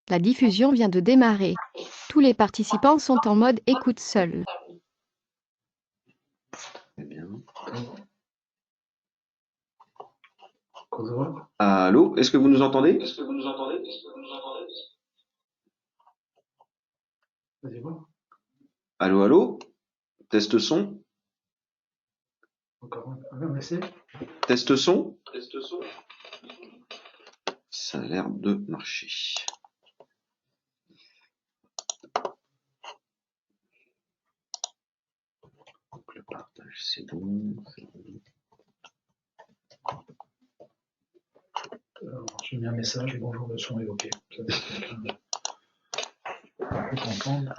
La diffusion vient de démarrer. Tous les participants sont en mode écoute seul. Très bien. Bonjour. Allô, est-ce que vous nous entendez? Vas-y, voir. Allô, allô? Test son? Encore un essai. Test son? Ça a l'air de marcher. Donc le partage, c'est bon. Alors, j'ai mis un message. Bonjour, le son est OK. Ça veut dire que quelqu'un peut t'entendre.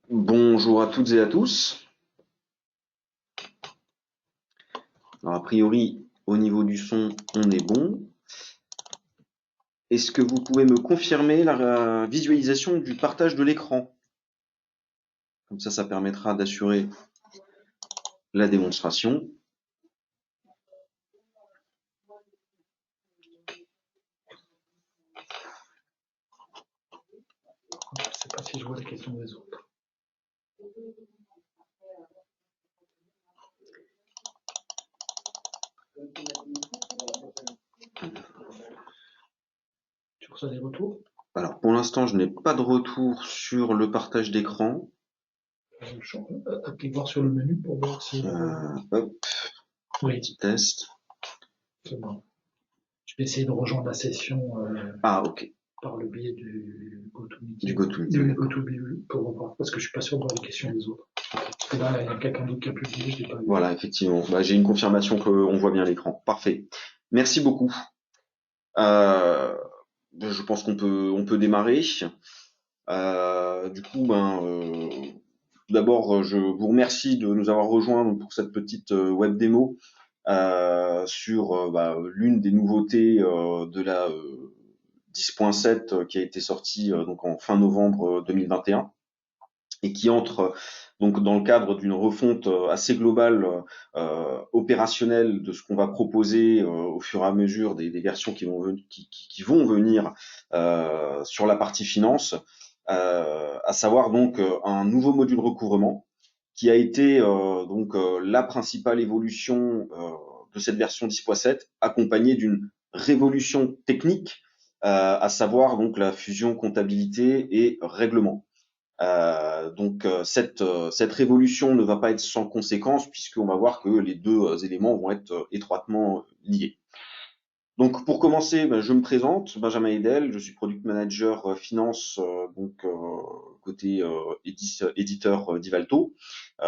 Bonjour à toutes et à tous. Alors, a priori, au niveau du son, on est bon. Est-ce que vous pouvez me confirmer la visualisation du partage de l'écran? Comme ça permettra d'assurer la démonstration. Je ne sais pas si je vois les questions des autres. Tu reçois des retours? Alors, pour l'instant, je n'ai pas de retour sur le partage d'écran. Applique voir sur le menu pour voir si. Hop, Oui, petit test. c'est bon. Je vais essayer de rejoindre la session Ah, ok. par le biais du GoToMeeting. Du GoToMeeting. Pour voir, parce que je suis pas sûr de voir les questions des autres. Parce que là, il y a quelqu'un d'autre qui a publié, je l'ai pas vu. Voilà, effectivement. Bah, j'ai une confirmation qu'on voit bien l'écran. Parfait. Merci beaucoup. Je pense qu'on peut démarrer. Du coup, tout d'abord, je vous remercie de nous avoir rejoints donc, pour cette petite web démo sur l'une des nouveautés de la 10.7 qui a été sorti donc en fin novembre 2021 et qui entre donc dans le cadre d'une refonte assez globale opérationnelle de ce qu'on va proposer au fur et à mesure des versions qui vont venir sur la partie finance, à savoir donc un nouveau module recouvrement qui a été donc la principale évolution de cette version 10.7, accompagnée d'une révolution technique, à savoir donc la fusion comptabilité et règlement. Cette révolution ne va pas être sans conséquence puisqu'on va voir que les deux éléments vont être étroitement liés. Donc pour commencer, je me présente, Benjamin Edel, je suis product manager finance côté éditeur d'Ivalto.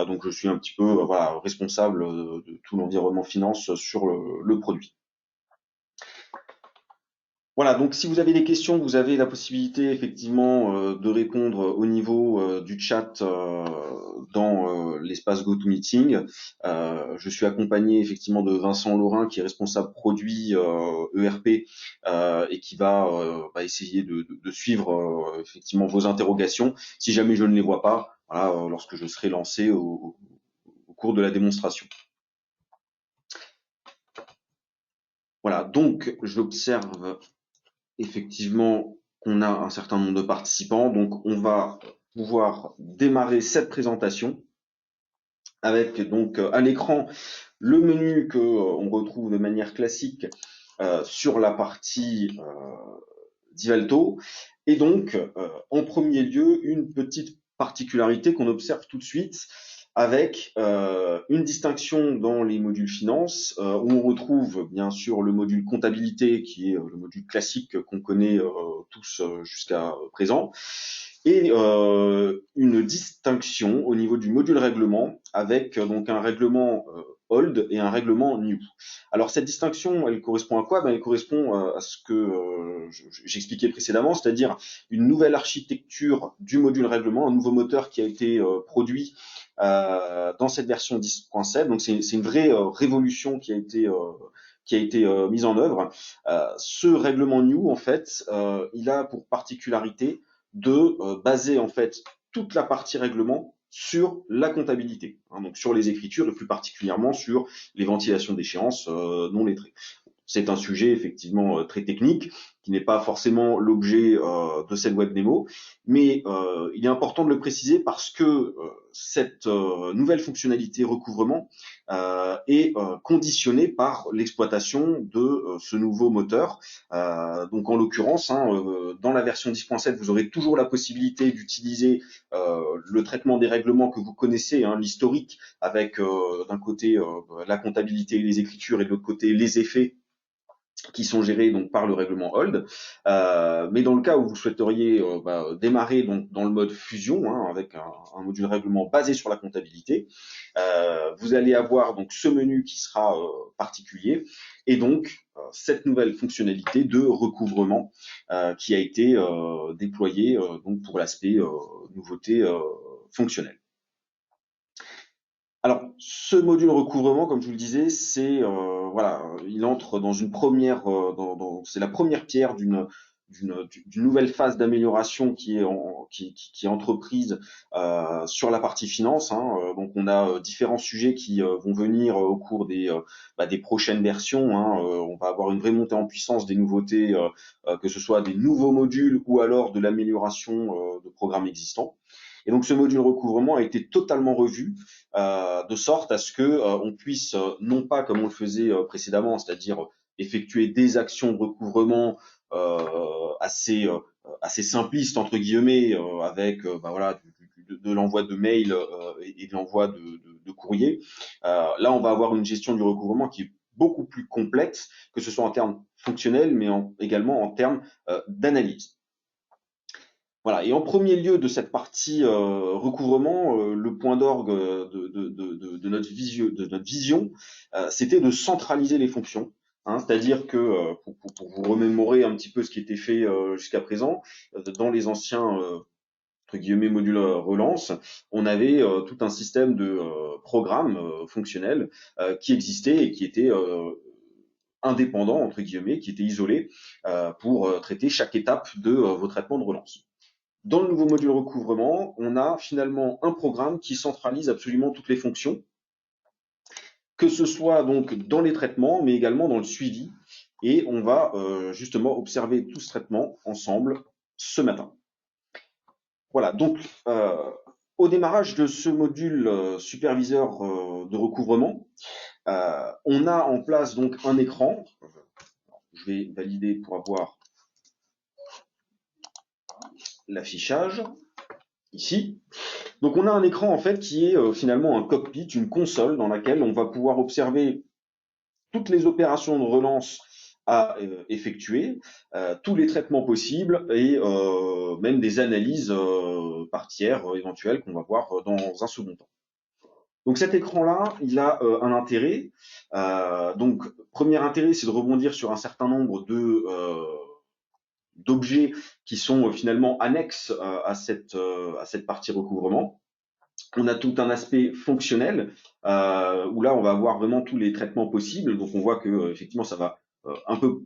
Donc je suis un petit peu voilà, responsable de tout l'environnement finance sur le produit. Voilà, donc si vous avez des questions, vous avez la possibilité effectivement de répondre au niveau du chat dans l'espace GoToMeeting. Je suis accompagné effectivement de Vincent Laurin qui est responsable produit ERP et qui va essayer de suivre effectivement vos interrogations. Si jamais je ne les vois pas, voilà, lorsque je serai lancé au cours de la démonstration. Voilà, donc j'observe effectivement qu'on a un certain nombre de participants, donc on va pouvoir démarrer cette présentation avec donc à l'écran le menu que on retrouve de manière classique sur la partie d'Ivalto, et donc en premier lieu une petite particularité qu'on observe tout de suite avec une distinction dans les modules finance où on retrouve bien sûr le module comptabilité qui est le module classique qu'on connaît tous jusqu'à présent, et une distinction au niveau du module règlement avec donc un règlement old et un règlement new. Alors cette distinction, elle correspond à quoi? Elle correspond à ce que j'expliquais précédemment, c'est-à-dire une nouvelle architecture du module règlement, un nouveau moteur qui a été produit dans cette version 10.7. Donc c'est une vraie révolution qui a été mise en œuvre. Ce règlement new, en fait, il a pour particularité de baser en fait toute la partie règlement sur la comptabilité, hein, donc sur les écritures et plus particulièrement sur les ventilations d'échéances non lettrées. C'est un sujet effectivement très technique qui n'est pas forcément l'objet de cette web démo, mais il est important de le préciser parce que cette nouvelle fonctionnalité recouvrement est conditionnée par l'exploitation de ce nouveau moteur. Donc en l'occurrence, dans la version 10.7, vous aurez toujours la possibilité d'utiliser le traitement des règlements que vous connaissez, l'historique, avec d'un côté la comptabilité et les écritures et de l'autre côté les effets qui sont gérés donc par le règlement Hold. Mais dans le cas où vous souhaiteriez démarrer donc dans le mode fusion, avec un module règlement basé sur la comptabilité, vous allez avoir donc ce menu qui sera particulier, et donc cette nouvelle fonctionnalité de recouvrement qui a été déployée donc pour l'aspect nouveauté fonctionnelle. Alors, ce module recouvrement, comme je vous le disais, c'est il entre dans une première, c'est la première pierre d'une nouvelle phase d'amélioration qui est entreprise sur la partie finance. Donc, on a différents sujets qui vont venir au cours des prochaines versions. On va avoir une vraie montée en puissance des nouveautés, que ce soit des nouveaux modules ou alors de l'amélioration de programmes existants. Et donc ce module recouvrement a été totalement revu de sorte à ce que on puisse non pas comme on le faisait précédemment, c'est-à-dire effectuer des actions de recouvrement assez simplistes entre guillemets avec de l'envoi de mails et de l'envoi de courrier. Là, on va avoir une gestion du recouvrement qui est beaucoup plus complexe, que ce soit en termes fonctionnels, mais également en termes d'analyse. Voilà. Et en premier lieu de cette partie recouvrement, le point d'orgue de notre vision, c'était de centraliser les fonctions. C'est-à-dire que pour vous remémorer un petit peu ce qui était fait jusqu'à présent, dans les anciens entre guillemets modules relance, on avait tout un système de programmes fonctionnels qui existait et qui était indépendant, entre guillemets, qui était isolé pour traiter chaque étape de vos traitements de relance. Dans le nouveau module recouvrement, on a finalement un programme qui centralise absolument toutes les fonctions, que ce soit donc dans les traitements, mais également dans le suivi. Et on va justement observer tout ce traitement ensemble ce matin. Voilà, donc au démarrage de ce module superviseur de recouvrement, on a en place donc un écran. Je vais valider pour avoir l'affichage ici. Donc on a un écran en fait qui est finalement un cockpit, une console dans laquelle on va pouvoir observer toutes les opérations de relance à effectuer, tous les traitements possibles et même des analyses par tiers éventuelles qu'on va voir dans un second temps. Donc cet écran-là, il a un intérêt. Donc premier intérêt, c'est de rebondir sur un certain nombre de d'objets qui sont finalement annexes à cette partie recouvrement. On a tout un aspect fonctionnel où là on va avoir vraiment tous les traitements possibles. Donc on voit que effectivement ça va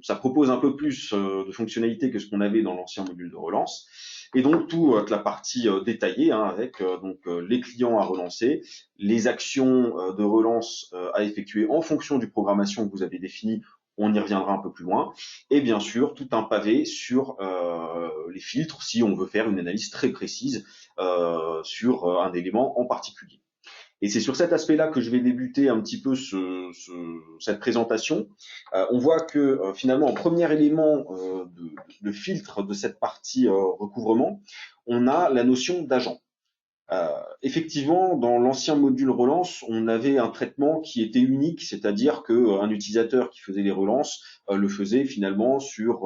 ça propose un peu plus de fonctionnalités que ce qu'on avait dans l'ancien module de relance. Et donc toute la partie détaillée avec les clients à relancer, les actions de relance à effectuer en fonction du programmation que vous avez défini. On y reviendra un peu plus loin. Et bien sûr, tout un pavé sur les filtres si on veut faire une analyse très précise sur un élément en particulier. Et c'est sur cet aspect-là que je vais débuter un petit peu cette présentation. On voit que finalement, en premier élément de filtre de cette partie recouvrement, on a la notion d'agent. Effectivement, dans l'ancien module relance, on avait un traitement qui était unique, c'est-à-dire qu'un utilisateur qui faisait les relances le faisait finalement sur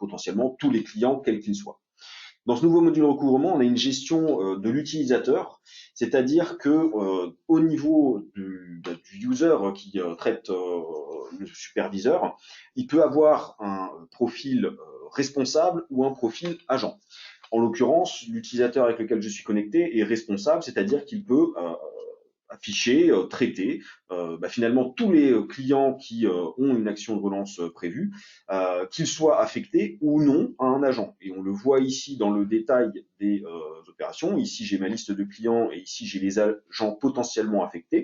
potentiellement tous les clients, quels qu'ils soient. Dans ce nouveau module recouvrement, on a une gestion de l'utilisateur, c'est-à-dire que au niveau du user qui traite le superviseur, il peut avoir un profil responsable ou un profil agent. En l'occurrence, l'utilisateur avec lequel je suis connecté est responsable, c'est-à-dire qu'il peut afficher, traiter finalement tous les clients qui ont une action de relance prévue, qu'ils soient affectés ou non à un agent. Et on le voit ici dans le détail des opérations. Ici, j'ai ma liste de clients et ici, j'ai les agents potentiellement affectés.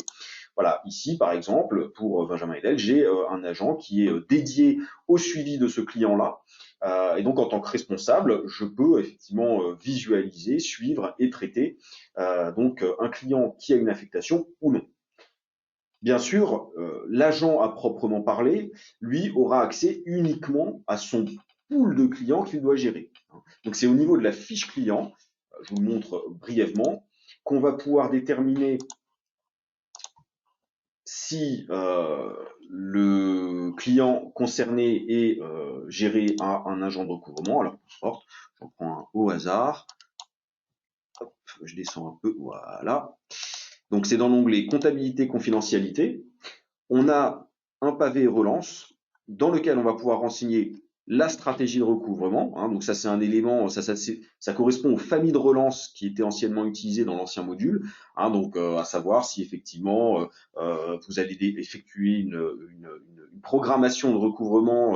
Voilà, ici, par exemple, pour Benjamin Hedel, j'ai un agent qui est dédié au suivi de ce client-là. Et donc, en tant que responsable, je peux effectivement visualiser, suivre et traiter donc un client qui a une affectation ou non. Bien sûr, l'agent à proprement parler, lui, aura accès uniquement à son pool de clients qu'il doit gérer. Donc, c'est au niveau de la fiche client, je vous le montre brièvement, qu'on va pouvoir déterminer si le client concerné est géré à un agent de recouvrement. Alors, porte, j'en prends un au hasard. Hop, je descends un peu, voilà. Donc, c'est dans l'onglet comptabilité, confidentialité. On a un pavé relance dans lequel on va pouvoir renseigner la stratégie de recouvrement. Donc ça, c'est un élément, ça correspond aux familles de relance qui étaient anciennement utilisées dans l'ancien module. Donc à savoir si effectivement vous allez effectuer une programmation de recouvrement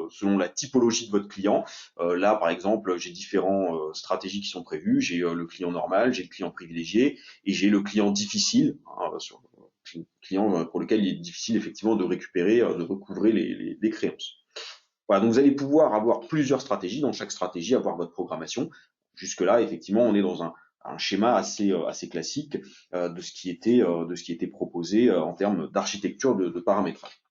selon la typologie de votre client. Là, par exemple, j'ai différentes stratégies qui sont prévues. J'ai le client normal, j'ai le client privilégié et j'ai le client difficile sur client pour lequel il est difficile effectivement de récupérer, de recouvrer les créances. Voilà, donc vous allez pouvoir avoir plusieurs stratégies, dans chaque stratégie avoir votre programmation. Jusque-là, effectivement, on est dans un schéma assez classique de ce qui était proposé en termes d'architecture de paramétrage.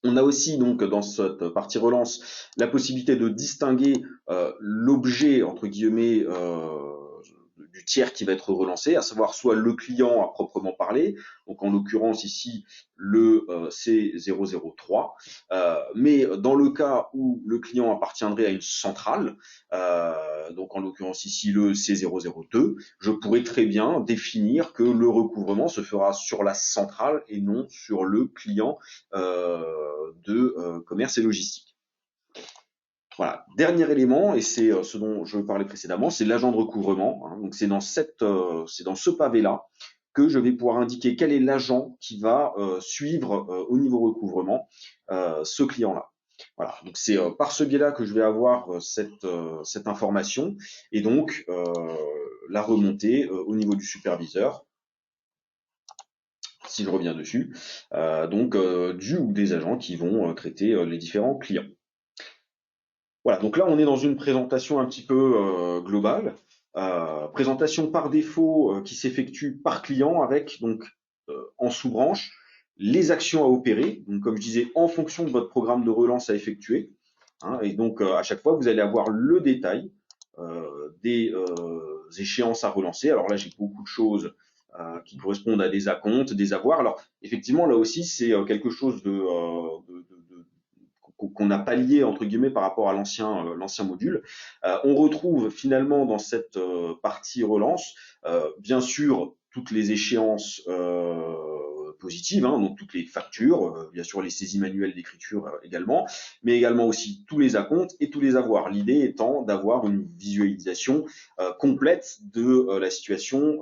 On a aussi donc dans cette partie relance la possibilité de distinguer l'objet entre guillemets du tiers qui va être relancé, à savoir soit le client à proprement parler, donc en l'occurrence ici le C003, mais dans le cas où le client appartiendrait à une centrale, donc en l'occurrence ici le C002, je pourrais très bien définir que le recouvrement se fera sur la centrale et non sur le client de commerce et logistique. Voilà, dernier élément, et c'est ce dont je parlais précédemment, c'est l'agent de recouvrement. Donc c'est dans ce pavé-là que je vais pouvoir indiquer quel est l'agent qui va suivre au niveau recouvrement ce client-là. Voilà, donc c'est par ce biais-là que je vais avoir cette information et donc la remonter au niveau du superviseur, si je reviens dessus, donc du ou des agents qui vont traiter les différents clients. Voilà, donc là on est dans une présentation un petit peu globale, présentation par défaut qui s'effectue par client avec donc en sous-branche les actions à opérer, donc comme je disais, en fonction de votre programme de relance à effectuer. Hein, et donc à chaque fois vous allez avoir le détail des échéances à relancer. Alors là j'ai beaucoup de choses qui correspondent à des acomptes, des avoirs. Alors effectivement là aussi c'est quelque chose qu'on a pallié entre guillemets par rapport à l'ancien module. On retrouve finalement dans cette partie relance, bien sûr toutes les échéances positives, hein, donc toutes les factures, bien sûr les saisies manuelles d'écriture également, mais également aussi tous les acomptes et tous les avoirs. L'idée étant d'avoir une visualisation complète de la situation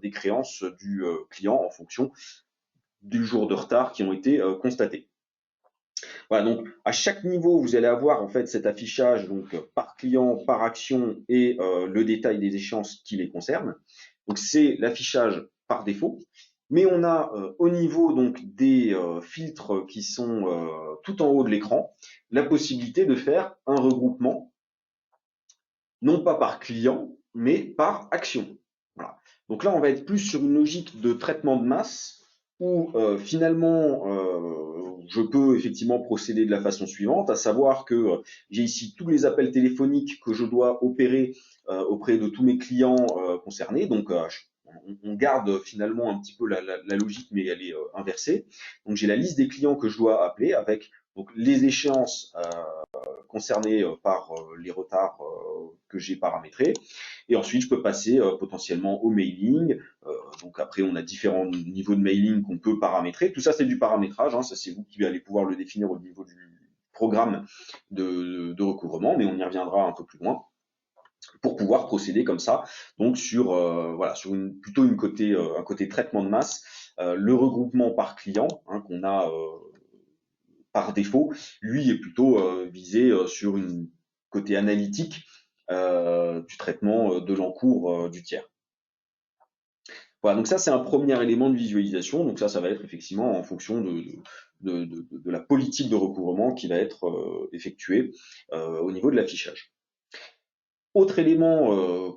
des créances du client en fonction du jour de retard qui ont été constatés. Voilà, donc à chaque niveau, vous allez avoir en fait cet affichage donc par client, par action et le détail des échéances qui les concernent. Donc c'est l'affichage par défaut. Mais on a au niveau donc des filtres qui sont tout en haut de l'écran, la possibilité de faire un regroupement, non pas par client, mais par action. Voilà. Donc là, on va être plus sur une logique de traitement de masse où finalement je peux effectivement procéder de la façon suivante, à savoir que j'ai ici tous les appels téléphoniques que je dois opérer auprès de tous mes clients concernés. Donc on garde finalement un petit peu la logique, mais elle est inversée. Donc j'ai la liste des clients que je dois appeler avec donc les échéances concernées par les retards que j'ai paramétrés. Et ensuite, je peux passer potentiellement au mailing. Donc après, on a différents niveaux de mailing qu'on peut paramétrer. Tout ça, c'est du paramétrage. Hein. Ça, c'est vous qui allez pouvoir le définir au niveau du programme de recouvrement, mais on y reviendra un peu plus loin pour pouvoir procéder comme ça. Donc sur voilà, sur plutôt un côté traitement de masse, le regroupement par client hein, qu'on a par défaut, lui est plutôt visé sur une côté analytique du traitement de l'encours du tiers. Voilà, donc ça c'est un premier élément de visualisation. Donc ça va être effectivement en fonction de la politique de recouvrement qui va être effectuée au niveau de l'affichage. Autre élément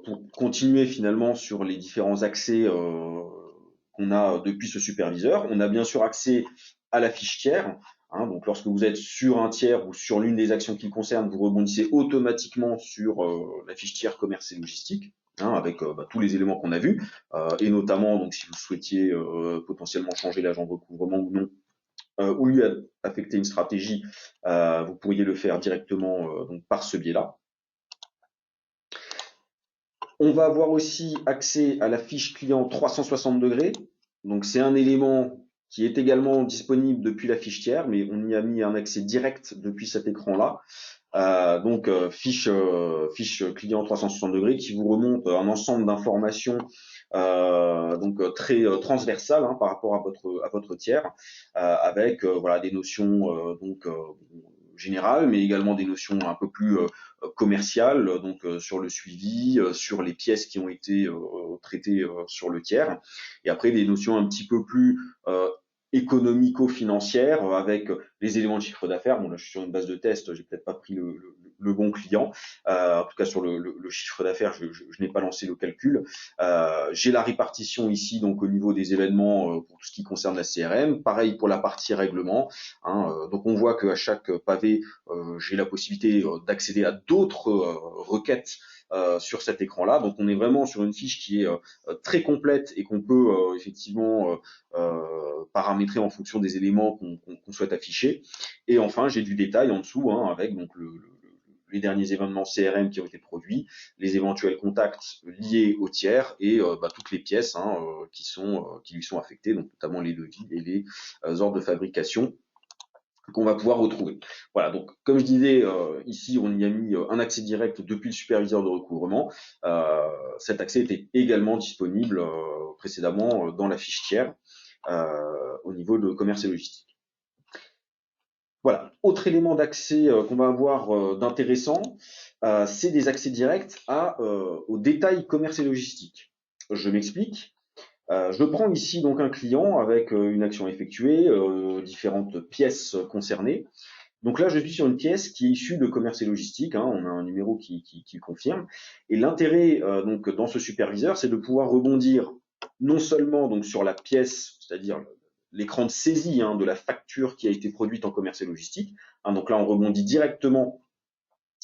pour continuer finalement sur les différents accès qu'on a depuis ce superviseur, on a bien sûr accès à la fiche tiers. Hein, donc lorsque vous êtes sur un tiers ou sur l'une des actions qui le concerne, vous rebondissez automatiquement sur la fiche tiers commerce et logistique. Hein, avec tous les éléments qu'on a vus, et notamment donc si vous souhaitiez potentiellement changer l'agent de recouvrement ou non, ou lui affecter une stratégie, vous pourriez le faire directement donc par ce biais-là. On va avoir aussi accès à la fiche client 360 degrés. Donc c'est un élément qui est également disponible depuis la fiche tiers, mais on y a mis un accès direct depuis cet écran-là. Donc fiche client 360 degrés qui vous remonte un ensemble d'informations donc très transversales hein, par rapport à votre tiers, avec voilà des notions donc générales, mais également des notions un peu plus commerciales, donc sur le suivi, sur les pièces qui ont été traitées sur le tiers, et après des notions un petit peu plus économico-financière avec les éléments de chiffre d'affaires. Bon là je suis sur une base de test, j'ai peut-être pas pris le bon client. En tout cas sur le chiffre d'affaires, je n'ai pas lancé le calcul. J'ai la répartition ici donc au niveau des événements pour tout ce qui concerne la CRM. Pareil pour la partie règlement. Hein, donc on voit qu'à chaque pavé, j'ai la possibilité d'accéder à d'autres requêtes sur cet écran-là. Donc on est vraiment sur une fiche qui est très complète et qu'on peut effectivement paramétrer en fonction des éléments qu'on souhaite afficher. Et enfin, j'ai du détail en dessous hein, avec donc les derniers événements CRM qui ont été produits, les éventuels contacts liés au tiers et toutes les pièces hein, qui lui sont affectées, donc notamment les devis et les ordres de fabrication qu'on va pouvoir retrouver. Voilà, donc comme je disais, ici on y a mis un accès direct depuis le superviseur de recouvrement. Cet accès était également disponible précédemment dans la fiche tiers au niveau de commerce et logistique. Voilà, autre élément d'accès qu'on va avoir d'intéressant, c'est des accès directs au détail commerce et logistique. Je m'explique. Je prends ici donc un client avec une action effectuée, différentes pièces concernées. Donc là, je suis sur une pièce qui est issue de commerce et logistique, hein, on a un numéro qui le confirme. Et l'intérêt donc dans ce superviseur, c'est de pouvoir rebondir non seulement donc sur la pièce, c'est-à-dire l'écran de saisie de la facture qui a été produite en commerce et logistique. Hein, donc là, on rebondit directement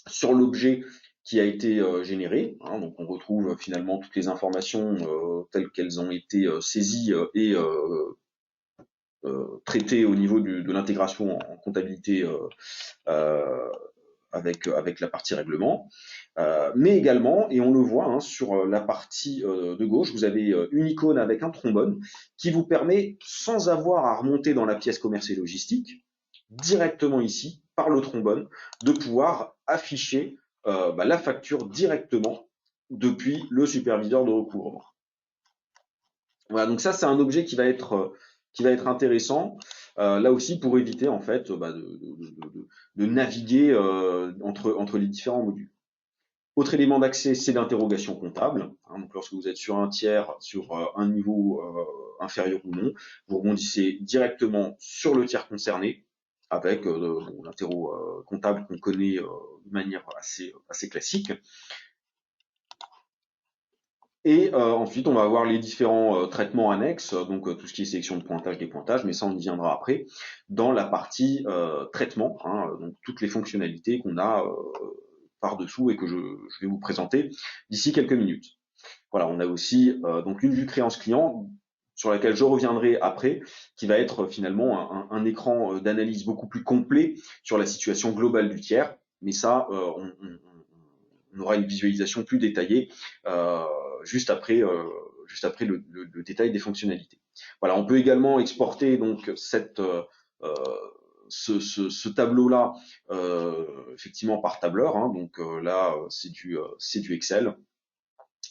sur l'objet qui a été généré. Hein, donc on retrouve finalement toutes les informations telles qu'elles ont été saisies et traitées au niveau de l'intégration en comptabilité avec la partie règlement. Mais également, et on le voit sur la partie de gauche, vous avez une icône avec un trombone qui vous permet, sans avoir à remonter dans la pièce commerce et logistique, directement ici, par le trombone, de pouvoir afficher la facture directement depuis le superviseur de recouvrement. Voilà, donc ça c'est un objet qui va être intéressant, là aussi pour éviter en fait de naviguer entre les différents modules. Autre élément d'accès, c'est l'interrogation comptable. Hein, donc lorsque vous êtes sur un tiers, sur un niveau inférieur ou non, vous rebondissez directement sur le tiers concerné avec l'interro comptable qu'on connaît de manière assez classique. Et ensuite, on va avoir les différents traitements annexes, donc tout ce qui est sélection de pointage, des pointages, mais ça on y viendra après, dans la partie traitement, hein, donc toutes les fonctionnalités qu'on a par-dessous et que je vais vous présenter d'ici quelques minutes. Voilà, on a aussi donc une vue créance client sur laquelle je reviendrai après, qui va être finalement un écran d'analyse beaucoup plus complet sur la situation globale du tiers, mais ça, on aura une visualisation plus détaillée juste après le détail des fonctionnalités. Voilà, on peut également exporter donc ce tableau-là effectivement par tableur. Hein, donc là, c'est du Excel.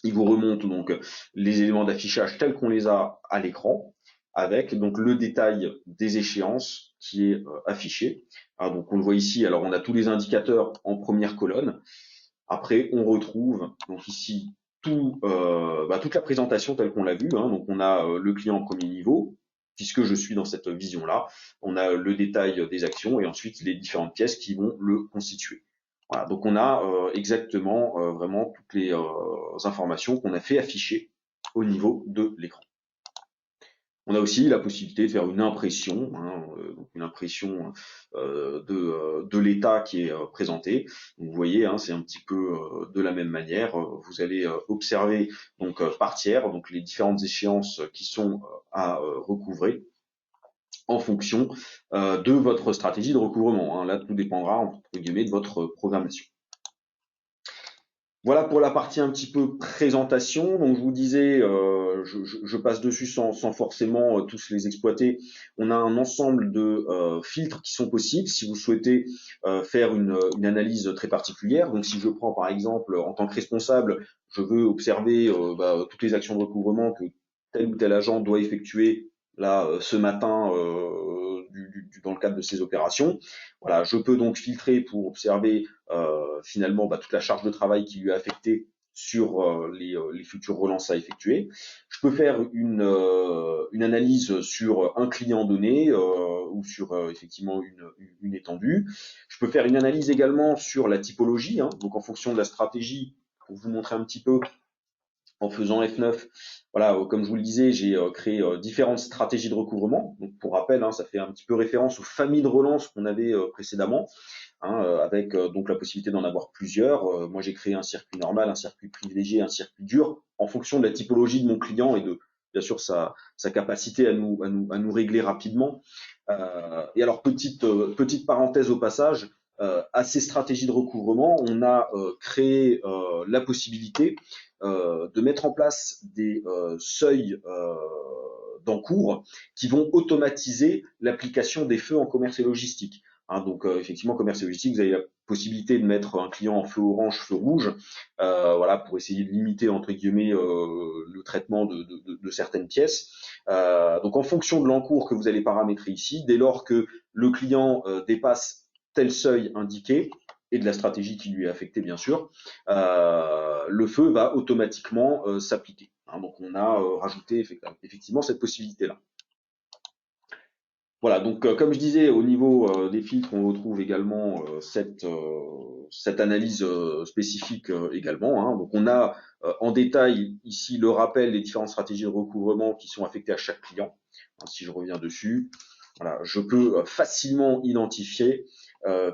Il vous remonte donc les éléments d'affichage tels qu'on les a à l'écran, avec donc le détail des échéances qui est affiché. Ah, donc on le voit ici. Alors on a tous les indicateurs en première colonne. Après, on retrouve donc ici toute la présentation telle qu'on l'a vue. Hein. Donc on a le client en premier niveau, puisque je suis dans cette vision-là. On a le détail des actions et ensuite les différentes pièces qui vont le constituer. Voilà, donc on a exactement vraiment toutes les informations qu'on a fait afficher au niveau de l'écran. On a aussi la possibilité de faire une impression, donc une impression de l'état qui est présenté. Donc, vous voyez, c'est un petit peu de la même manière. Vous allez observer donc par tiers, donc les différentes échéances qui sont à recouvrer en fonction de votre stratégie de recouvrement. Là, tout dépendra entre guillemets de votre programmation. Voilà pour la partie un petit peu présentation. Donc je vous disais, je passe dessus sans forcément tous les exploiter. On a un ensemble de filtres qui sont possibles si vous souhaitez faire une analyse très particulière. Donc si je prends par exemple en tant que responsable, je veux observer toutes les actions de recouvrement que tel ou tel agent doit effectuer là ce matin dans le cadre de ces opérations. Voilà, je peux donc filtrer pour observer finalement toute la charge de travail qui lui est affectée sur les futures relances à effectuer. Je peux faire une analyse sur un client donné ou sur effectivement une étendue. Je peux faire une analyse également sur la typologie, donc en fonction de la stratégie, pour vous montrer un petit peu en faisant F9. Voilà, comme je vous le disais, j'ai créé différentes stratégies de recouvrement. Donc pour rappel, ça fait un petit peu référence aux familles de relance qu'on avait précédemment. Avec donc la possibilité d'en avoir plusieurs. Moi, j'ai créé un circuit normal, un circuit privilégié, un circuit dur, en fonction de la typologie de mon client et de, bien sûr, sa capacité à nous régler rapidement. Et alors, petite parenthèse au passage, à ces stratégies de recouvrement, on a créé la possibilité de mettre en place des seuils d'encours qui vont automatiser l'application des feux en commerce et logistique. Hein, donc effectivement, commerce et logistique, vous avez la possibilité de mettre un client en feu orange, feu rouge, voilà, pour essayer de limiter entre guillemets le traitement de certaines pièces. Donc en fonction de l'encours que vous allez paramétrer ici, dès lors que le client dépasse tel seuil indiqué, et de la stratégie qui lui est affectée bien sûr, le feu va automatiquement s'appliquer. Hein, donc on a rajouté effectivement cette possibilité-là. Voilà, donc comme je disais, au niveau des filtres, on retrouve également cette analyse spécifique également. Hein. Donc on a en détail ici le rappel des différentes stratégies de recouvrement qui sont affectées à chaque client. Hein, si je reviens dessus, voilà, je peux facilement identifier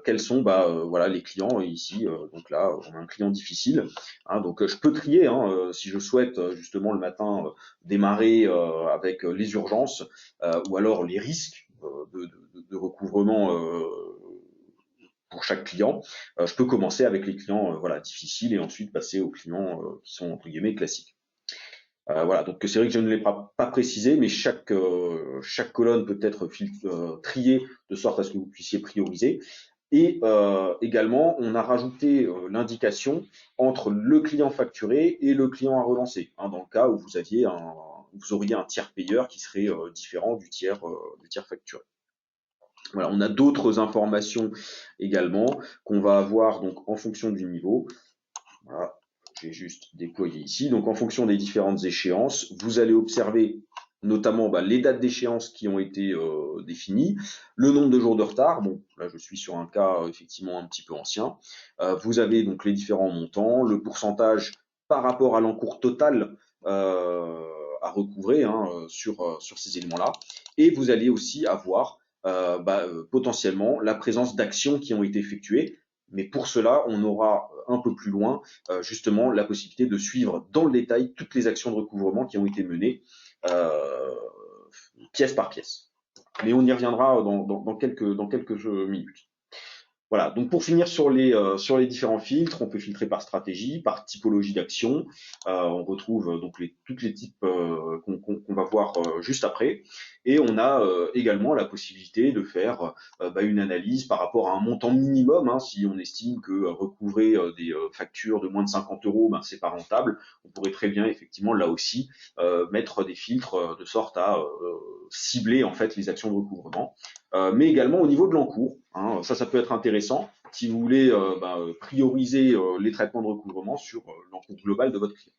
quels sont voilà, les clients ici. Donc là, on a un client difficile. Hein, donc je peux trier si je souhaite justement le matin démarrer avec les urgences ou alors les risques de recouvrement pour chaque client. Je peux commencer avec les clients voilà, difficiles et ensuite passer aux clients qui sont entre guillemets classiques. Voilà, donc c'est vrai que je ne l'ai pas précisé, mais chaque colonne peut être triée de sorte à ce que vous puissiez prioriser. Et également, on a rajouté l'indication entre le client facturé et le client à relancer, hein, dans le cas où vous auriez un tiers payeur qui serait différent du tiers facturé. Voilà, on a d'autres informations également qu'on va avoir donc en fonction du niveau. Voilà, je vais juste déployer ici. Donc en fonction des différentes échéances, vous allez observer notamment les dates d'échéance qui ont été définies, le nombre de jours de retard. Bon, là je suis sur un cas effectivement un petit peu ancien. Vous avez donc les différents montants, le pourcentage par rapport à l'encours total à recouvrer sur ces éléments-là. Et vous allez aussi avoir potentiellement la présence d'actions qui ont été effectuées. Mais pour cela, on aura un peu plus loin justement la possibilité de suivre dans le détail toutes les actions de recouvrement qui ont été menées pièce par pièce. Mais on y reviendra dans quelques minutes. Voilà, donc pour finir sur les différents filtres, on peut filtrer par stratégie, par typologie d'action. On retrouve donc tous les types qu'on va voir juste après. Et on a également la possibilité de faire une analyse par rapport à un montant minimum. Hein, si on estime que recouvrer des factures de moins de 50 €, c'est pas rentable, on pourrait très bien effectivement là aussi mettre des filtres de sorte à cibler en fait les actions de recouvrement. Mais également au niveau de l'encours. Hein, ça peut être intéressant si vous voulez prioriser les traitements de recouvrement sur l'encours global de votre client.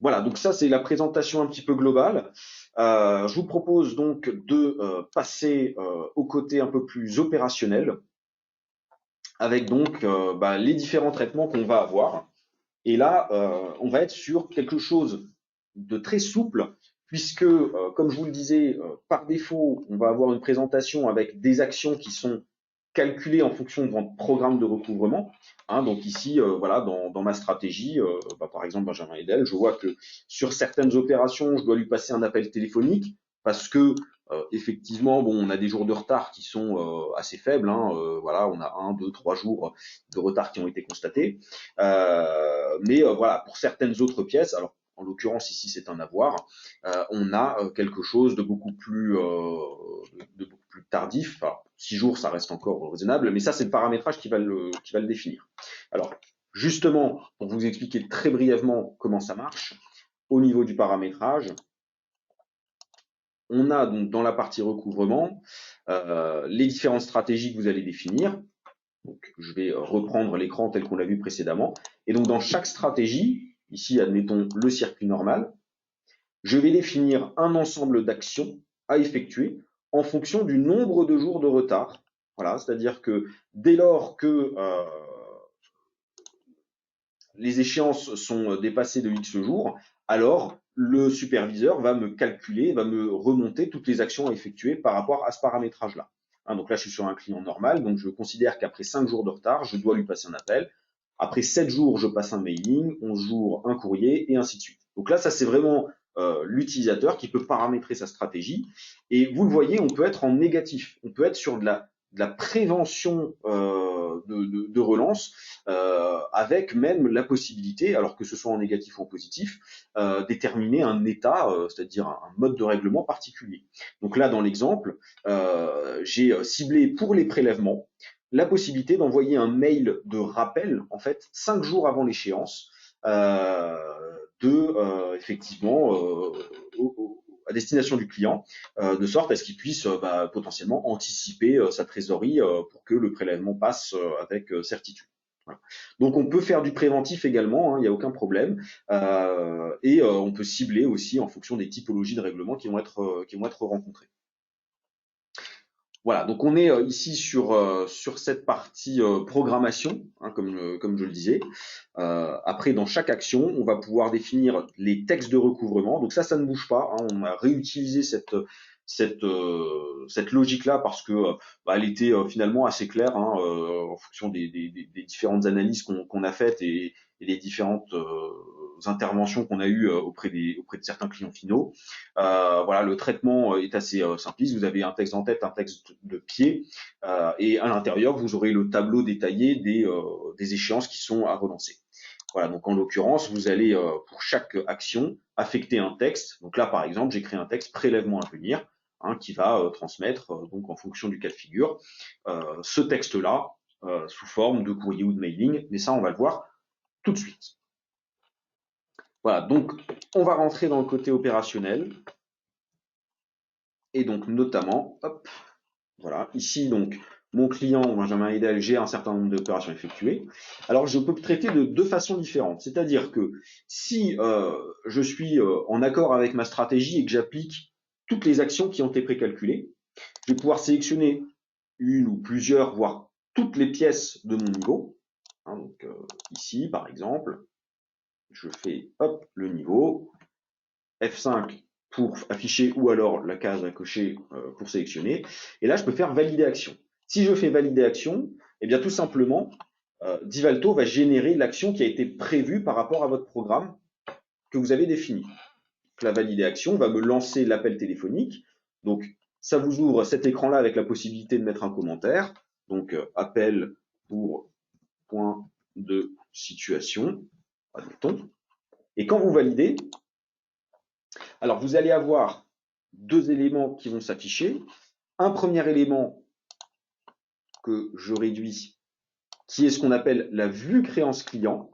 Voilà, donc ça c'est la présentation un petit peu globale. Je vous propose donc de passer au côté un peu plus opérationnel avec donc les différents traitements qu'on va avoir. Et là, on va être sur quelque chose de très souple puisque, comme je vous le disais, par défaut, on va avoir une présentation avec des actions qui sont calculées en fonction de votre programme de recouvrement. Hein, donc ici, voilà, dans ma stratégie, par exemple, Benjamin Edel, je vois que sur certaines opérations, je dois lui passer un appel téléphonique parce que effectivement, on a des jours de retard qui sont assez faibles. Hein, voilà, on a 1, 2, 3 jours de retard qui ont été constatés. Mais voilà, pour certaines autres pièces, alors en l'occurrence ici c'est un avoir, on a quelque chose de beaucoup plus tardif. Enfin, 6 jours ça reste encore raisonnable, mais ça c'est le paramétrage qui va le définir. Alors justement, pour vous expliquer très brièvement comment ça marche, au niveau du paramétrage, on a donc dans la partie recouvrement les différentes stratégies que vous allez définir. Donc, je vais reprendre l'écran tel qu'on l'a vu précédemment. Et donc, dans chaque stratégie, ici, admettons le circuit normal, je vais définir un ensemble d'actions à effectuer en fonction du nombre de jours de retard. Voilà, c'est-à-dire que dès lors que les échéances sont dépassées de X jours, alors le superviseur va me calculer, va me remonter toutes les actions à effectuer par rapport à ce paramétrage-là. Hein, donc là, je suis sur un client normal, donc je considère qu'après 5 jours de retard, je dois lui passer un appel. Après 7 jours, je passe un mailing, 11 jours, un courrier, et ainsi de suite. Donc là, ça, c'est vraiment l'utilisateur qui peut paramétrer sa stratégie. Et vous le voyez, on peut être en négatif. On peut être sur de la la prévention de relance, avec même la possibilité, alors que ce soit en négatif ou en positif, déterminer un état, c'est-à-dire un mode de règlement particulier. Donc là, dans l'exemple, j'ai ciblé pour les prélèvements la possibilité d'envoyer un mail de rappel, en fait, 5 jours avant l'échéance, effectivement, à destination du client, de sorte à ce qu'il puisse potentiellement anticiper sa trésorerie pour que le prélèvement passe avec certitude. Voilà. Donc on peut faire du préventif également, il n'y a aucun problème, et on peut cibler aussi en fonction des typologies de règlements qui vont être rencontrées. Voilà, donc on est ici sur cette partie programmation, comme je le disais. Après, dans chaque action, on va pouvoir définir les textes de recouvrement. Donc ça ne bouge pas. On a réutilisé cette logique-là parce que elle était finalement assez claire en fonction des différentes analyses qu'on a faites et des différentes interventions qu'on a eues auprès de certains clients finaux. Voilà, le traitement est assez simpliste. Vous avez un texte en tête, un texte de pied, et à l'intérieur, vous aurez le tableau détaillé des échéances qui sont à relancer. Voilà, donc en l'occurrence, vous allez pour chaque action affecter un texte. Donc là, par exemple, j'ai créé un texte prélèvement à venir qui va transmettre, donc en fonction du cas de figure, ce texte-là sous forme de courrier ou de mailing. Mais ça, on va le voir tout de suite. Voilà, donc on va rentrer dans le côté opérationnel. Et donc notamment, hop, voilà, ici donc mon client Benjamin Edel, j'ai un certain nombre d'opérations effectuées. Alors je peux traiter de deux façons différentes, c'est-à-dire que si je suis en accord avec ma stratégie et que j'applique toutes les actions qui ont été précalculées, je vais pouvoir sélectionner une ou plusieurs, voire toutes les pièces de mon niveau. Donc ici par exemple, je fais hop le niveau, F5 pour afficher ou alors la case à cocher pour sélectionner. Et là, je peux faire valider action. Si je fais valider action, eh bien tout simplement, Divalto va générer l'action qui a été prévue par rapport à votre programme que vous avez défini. Donc, la valider action va me lancer l'appel téléphonique. Donc, ça vous ouvre cet écran-là avec la possibilité de mettre un commentaire. Donc, appel pour point de situation, admettons. Et quand vous validez, alors, vous allez avoir deux éléments qui vont s'afficher. Un premier élément que je réduis, qui est ce qu'on appelle la vue créance client,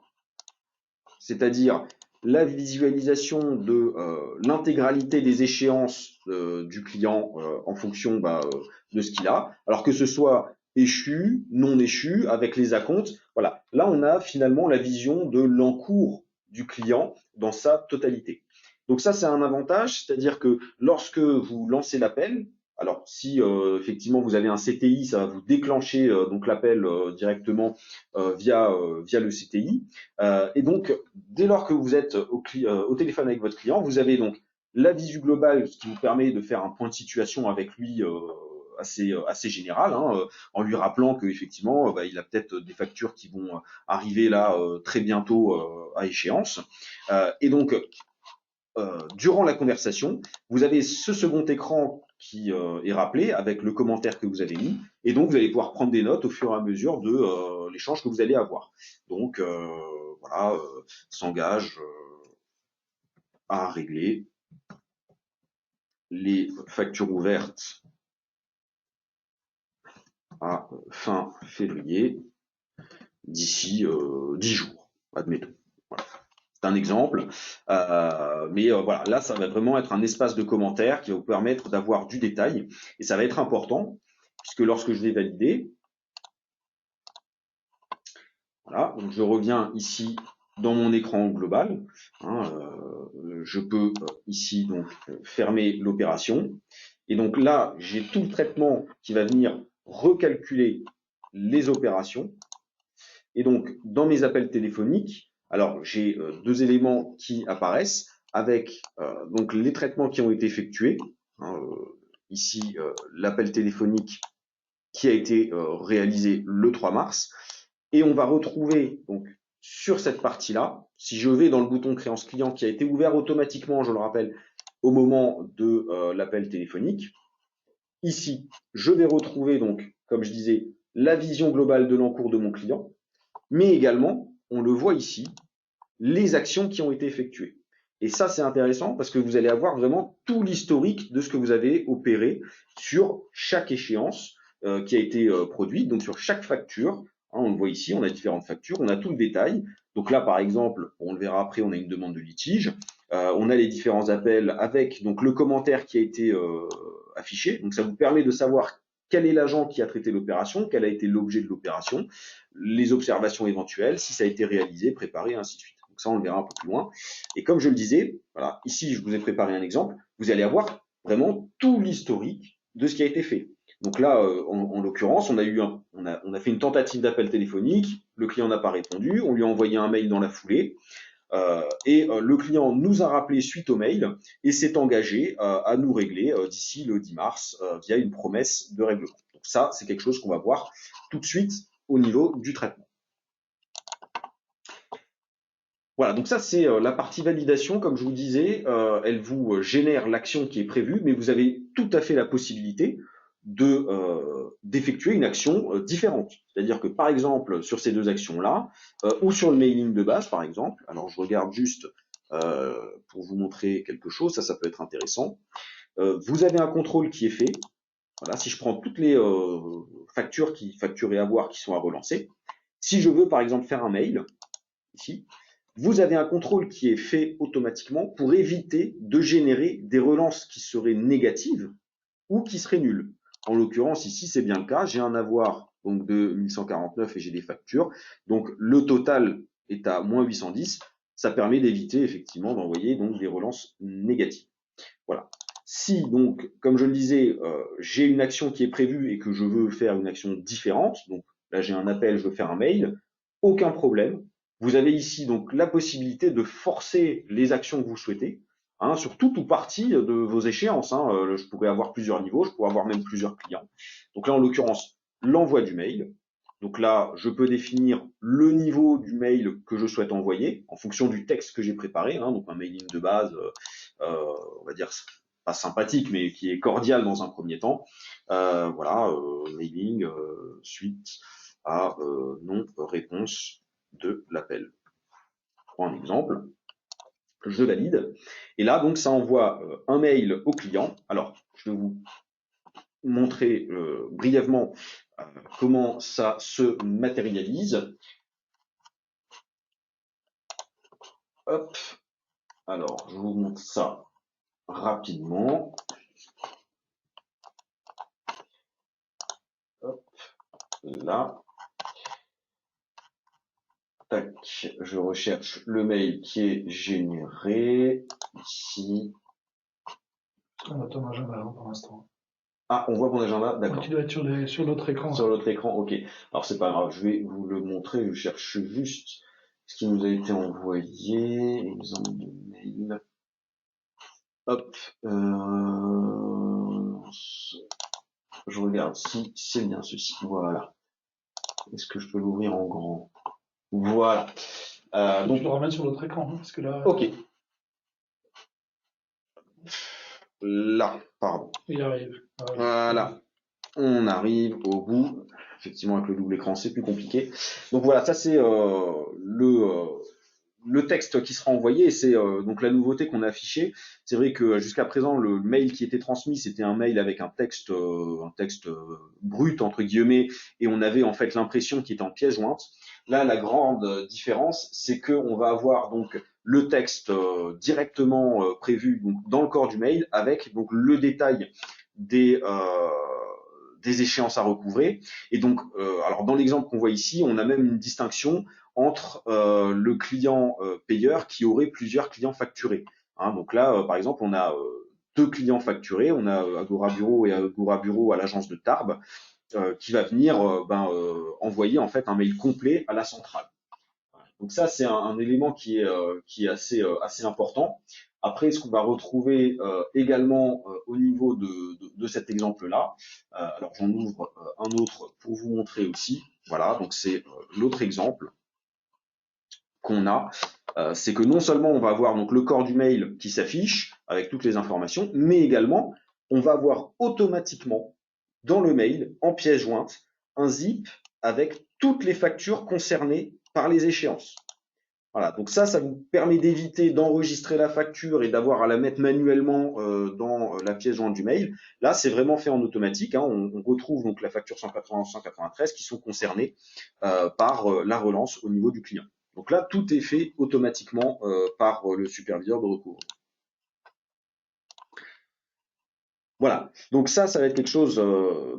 c'est-à-dire la visualisation de l'intégralité des échéances du client en fonction de ce qu'il a, alors que ce soit échu, non échu, avec les acomptes. Voilà. Là, on a finalement la vision de l'encours du client dans sa totalité. Donc ça, c'est un avantage, c'est-à-dire que lorsque vous lancez l'appel, alors si effectivement vous avez un CTI, ça va vous déclencher donc l'appel directement via le CTI. Et donc, dès lors que vous êtes au téléphone avec votre client, vous avez donc la visu globale, ce qui vous permet de faire un point de situation avec lui assez général, en lui rappelant qu'effectivement, il a peut-être des factures qui vont arriver là très bientôt à échéance. Et donc, durant la conversation, vous avez ce second écran qui est rappelé avec le commentaire que vous avez mis, et donc vous allez pouvoir prendre des notes au fur et à mesure de l'échange que vous allez avoir. Donc voilà, s'engage à régler les factures ouvertes à fin février d'ici 10 jours, admettons. Voilà. C'est un exemple, mais voilà, là, ça va vraiment être un espace de commentaires qui va vous permettre d'avoir du détail, et ça va être important, puisque lorsque je vais valider, voilà, donc je reviens ici dans mon écran global, je peux ici donc fermer l'opération, et donc là, j'ai tout le traitement qui va venir recalculer les opérations, et donc dans mes appels téléphoniques, alors j'ai deux éléments qui apparaissent avec donc les traitements qui ont été effectués. Ici, l'appel téléphonique qui a été réalisé le 3 mars. Et on va retrouver donc sur cette partie-là, si je vais dans le bouton créance client qui a été ouvert automatiquement, je le rappelle, au moment de l'appel téléphonique, ici, je vais retrouver donc, comme je disais, la vision globale de l'encours de mon client, mais également, on le voit ici, les actions qui ont été effectuées. Et ça, c'est intéressant parce que vous allez avoir vraiment tout l'historique de ce que vous avez opéré sur chaque échéance qui a été produite, donc sur chaque facture. Hein, on le voit ici, on a différentes factures, on a tout le détail. Donc là, par exemple, on le verra après, on a une demande de litige. On a les différents appels avec donc le commentaire qui a été affiché. Donc ça vous permet de savoir quel est l'agent qui a traité l'opération, quel a été l'objet de l'opération, les observations éventuelles, si ça a été réalisé, préparé, ainsi de suite. Donc ça, on le verra un peu plus loin. Et comme je le disais, voilà, ici, je vous ai préparé un exemple. Vous allez avoir vraiment tout l'historique de ce qui a été fait. Donc là, en l'occurrence, on a fait une tentative d'appel téléphonique. Le client n'a pas répondu. On lui a envoyé un mail dans la foulée. Le client nous a rappelé suite au mail et s'est engagé à nous régler d'ici le 10 mars via une promesse de règlement. Donc ça, c'est quelque chose qu'on va voir tout de suite au niveau du traitement. Voilà, donc ça c'est la partie validation, comme je vous disais, elle vous génère l'action qui est prévue, mais vous avez tout à fait la possibilité d'effectuer une action différente. C'est-à-dire que par exemple, sur ces deux actions-là, ou sur le mailing de base par exemple, alors je regarde juste pour vous montrer quelque chose, ça peut être intéressant. Vous avez un contrôle qui est fait. Voilà, si je prends toutes les factures et avoirs qui sont à relancer, si je veux par exemple faire un mail, ici, vous avez un contrôle qui est fait automatiquement pour éviter de générer des relances qui seraient négatives ou qui seraient nulles. En l'occurrence, ici, c'est bien le cas. J'ai un avoir donc, de 1149 et j'ai des factures. Donc, le total est à moins 810. Ça permet d'éviter effectivement d'envoyer donc des relances négatives. Voilà. Si donc, comme je le disais, j'ai une action qui est prévue et que je veux faire une action différente, donc là j'ai un appel, je veux faire un mail, aucun problème. Vous avez ici donc la possibilité de forcer les actions que vous souhaitez, hein, sur toute ou partie de vos échéances. Hein. Je pourrais avoir plusieurs niveaux, je pourrais avoir même plusieurs clients. Donc là, en l'occurrence, l'envoi du mail. Donc là, je peux définir le niveau du mail que je souhaite envoyer en fonction du texte que j'ai préparé. Hein, donc un mailing de base, on va dire pas sympathique, mais qui est cordial dans un premier temps. Voilà, mailing suite à non-réponse de l'appel. Je prends un exemple, je valide. Et là, donc, ça envoie un mail au client. Alors, je vais vous montrer brièvement comment ça se matérialise. Hop. Alors, je vous montre ça rapidement. Hop. Là. Tac, je recherche le mail qui est généré ici. On a ton agenda hein, pour l'instant. Ah, on voit mon agenda, d'accord. Tu dois être sur l'autre écran. Sur l'autre écran, ok. Alors c'est pas grave, je vais vous le montrer. Je cherche juste ce qui nous a été envoyé. Exemple de mail. Hop. Je regarde si c'est bien ceci. Voilà. Est-ce que je peux l'ouvrir en grand? Voilà. Donc tu le ramènes sur l'autre écran, hein, parce que là. Ok. Là, pardon. Il arrive. Voilà. On arrive au bout. Effectivement, avec le double écran, c'est plus compliqué. Donc voilà, ça c'est le texte qui sera envoyé. C'est donc la nouveauté qu'on a affichée. C'est vrai que jusqu'à présent, le mail qui était transmis, c'était un mail avec un texte brut entre guillemets, et on avait en fait l'impression qu'il était en pièce jointe. Là, la grande différence, c'est que on va avoir donc le texte directement prévu donc, dans le corps du mail, avec donc le détail des échéances à recouvrer. Et donc, alors dans l'exemple qu'on voit ici, on a même une distinction entre le client payeur qui aurait plusieurs clients facturés. Hein, donc là, par exemple, on a deux clients facturés, on a Agora Bureau et Agora Bureau à l'agence de Tarbes, qui va venir envoyer en fait un mail complet à la centrale. Donc ça, c'est un élément qui est assez important. Après, ce qu'on va retrouver également au niveau de cet exemple-là, alors j'en ouvre un autre pour vous montrer aussi. Voilà, donc c'est l'autre exemple qu'on a. C'est que non seulement on va avoir donc le corps du mail qui s'affiche avec toutes les informations, mais également on va avoir automatiquement dans le mail, en pièce jointe, un zip avec toutes les factures concernées par les échéances. Voilà, donc ça vous permet d'éviter d'enregistrer la facture et d'avoir à la mettre manuellement dans la pièce jointe du mail. Là, c'est vraiment fait en automatique, hein. On retrouve donc la facture 191-193 qui sont concernées par la relance au niveau du client. Donc là, tout est fait automatiquement par le superviseur de recouvrement. Voilà, donc ça va être quelque chose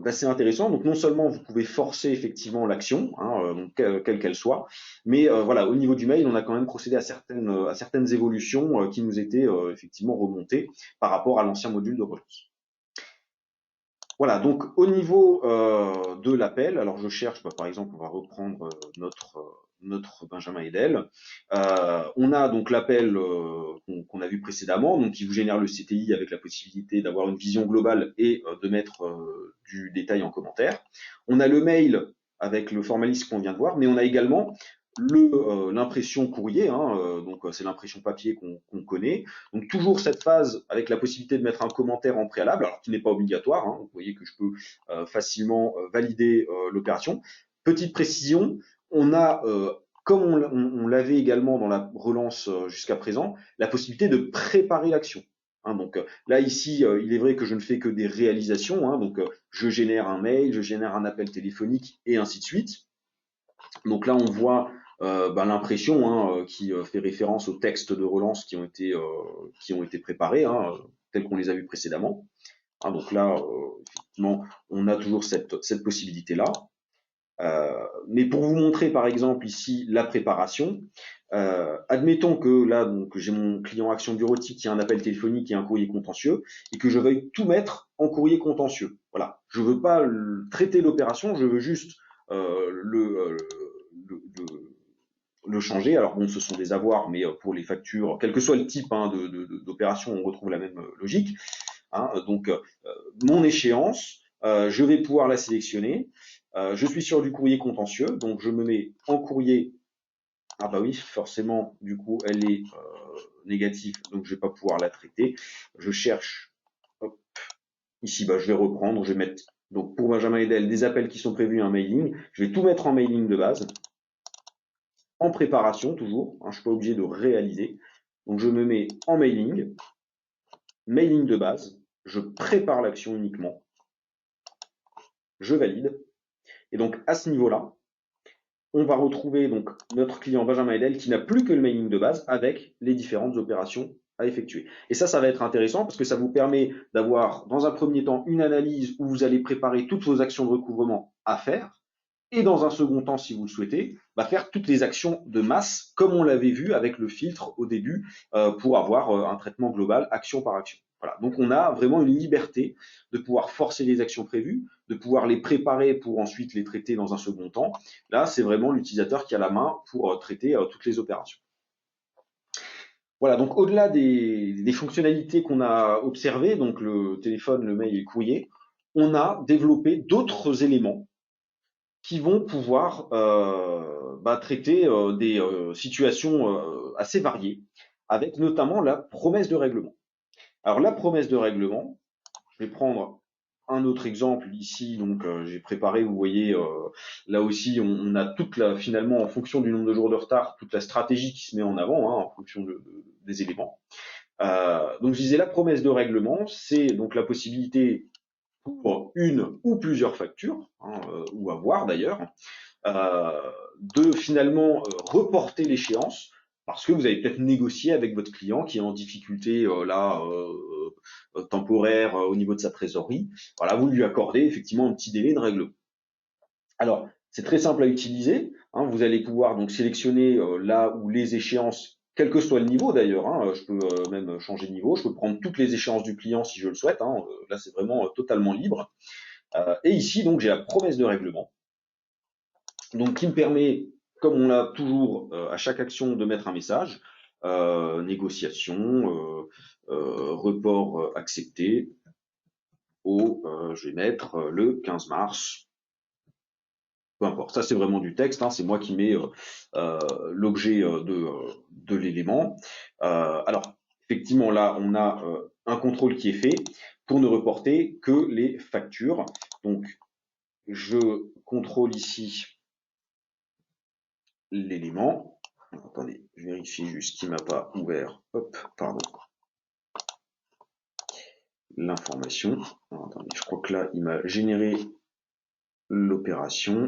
d'assez intéressant. Donc non seulement vous pouvez forcer effectivement l'action, hein, quelle qu'elle soit, mais voilà, au niveau du mail, on a quand même procédé à certaines évolutions qui nous étaient effectivement remontées par rapport à l'ancien module de relance. Voilà, donc au niveau de l'appel, alors je cherche, par exemple, on va reprendre notre Benjamin Edel. On a donc l'appel qu'on a vu précédemment, donc qui vous génère le CTI avec la possibilité d'avoir une vision globale et de mettre du détail en commentaire. On a le mail avec le formalisme qu'on vient de voir, mais on a également l'impression courrier, hein, donc c'est l'impression papier qu'on connaît. Donc toujours cette phase avec la possibilité de mettre un commentaire en préalable, alors qui n'est pas obligatoire, hein. Vous voyez que je peux facilement valider l'opération. Petite précision, on a, comme on l'avait également dans la relance jusqu'à présent, la possibilité de préparer l'action. Hein, donc là ici, il est vrai que je ne fais que des réalisations, hein, donc je génère un mail, je génère un appel téléphonique et ainsi de suite. Donc là on voit l'impression, hein, qui fait référence aux textes de relance qui ont été préparés, hein, tels qu'on les a vus précédemment. Hein, donc là, effectivement, on a toujours cette possibilité-là. Mais pour vous montrer par exemple ici la préparation, admettons que là donc j'ai mon client Action Bureautique qui a un appel téléphonique et un courrier contentieux et que je veuille tout mettre en courrier contentieux. Voilà, je veux pas traiter l'opération, je veux juste le changer. Alors bon, ce sont des avoirs, mais pour les factures, quel que soit le type hein, d'opération, on retrouve la même logique. Hein. Donc mon échéance, je vais pouvoir la sélectionner. Je suis sur du courrier contentieux, donc je me mets en courrier. Ah bah oui, forcément, du coup, elle est négative, donc je vais pas pouvoir la traiter. Je cherche, hop, ici, je vais reprendre, je vais mettre, donc pour Benjamin Edel, des appels qui sont prévus, un mailing. Je vais tout mettre en mailing de base, en préparation toujours, hein, je suis pas obligé de réaliser. Donc je me mets en mailing, mailing de base, je prépare l'action uniquement, je valide. Et donc à ce niveau-là, on va retrouver donc notre client Benjamin Edel qui n'a plus que le mailing de base avec les différentes opérations à effectuer. Et ça va être intéressant parce que ça vous permet d'avoir dans un premier temps une analyse où vous allez préparer toutes vos actions de recouvrement à faire et dans un second temps, si vous le souhaitez, faire toutes les actions de masse comme on l'avait vu avec le filtre au début pour avoir un traitement global action par action. Voilà. Donc on a vraiment une liberté de pouvoir forcer les actions prévues, de pouvoir les préparer pour ensuite les traiter dans un second temps. Là, c'est vraiment l'utilisateur qui a la main pour traiter toutes les opérations. Voilà, donc au-delà des fonctionnalités qu'on a observées, donc le téléphone, le mail et le courrier, on a développé d'autres éléments qui vont pouvoir traiter des situations assez variées, avec notamment la promesse de règlement. Alors la promesse de règlement, je vais prendre un autre exemple ici, donc j'ai préparé, vous voyez, là aussi on a finalement en fonction du nombre de jours de retard, toute la stratégie qui se met en avant, hein, en fonction des éléments. Donc je disais la promesse de règlement, c'est donc la possibilité pour une ou plusieurs factures, hein, ou avoir d'ailleurs, de finalement reporter l'échéance parce que vous avez peut-être négocié avec votre client qui est en difficulté temporaire au niveau de sa trésorerie. Voilà, vous lui accordez effectivement un petit délai de règlement. Alors, c'est très simple à utiliser. Hein, vous allez pouvoir donc sélectionner là où les échéances, quel que soit le niveau d'ailleurs, hein, je peux même changer de niveau, je peux prendre toutes les échéances du client si je le souhaite. Hein, là, c'est vraiment totalement libre. Et ici, donc, j'ai la promesse de règlement, donc qui me permet, comme on l'a toujours à chaque action, de mettre un message, négociation, report accepté, je vais mettre le 15 mars, peu importe, ça c'est vraiment du texte, hein, c'est moi qui mets l'objet de l'élément. Alors, effectivement, là, on a un contrôle qui est fait. pour ne reporter que les factures. Donc, je contrôle ici l'élément. Attendez, je vérifie juste qu'il ne m'a pas ouvert. Hop, pardon. L'information. Attendez, je crois que là, il m'a généré l'opération.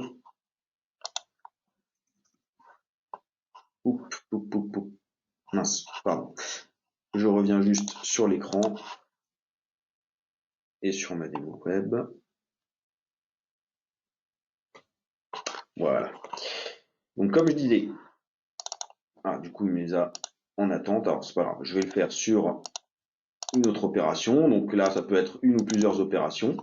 Mince, pardon. Je reviens juste sur l'écran et sur ma démo web. Voilà. Donc, comme je disais, du coup, il me les a en attente. Alors, c'est pas grave, je vais le faire sur une autre opération. Donc là, ça peut être une ou plusieurs opérations.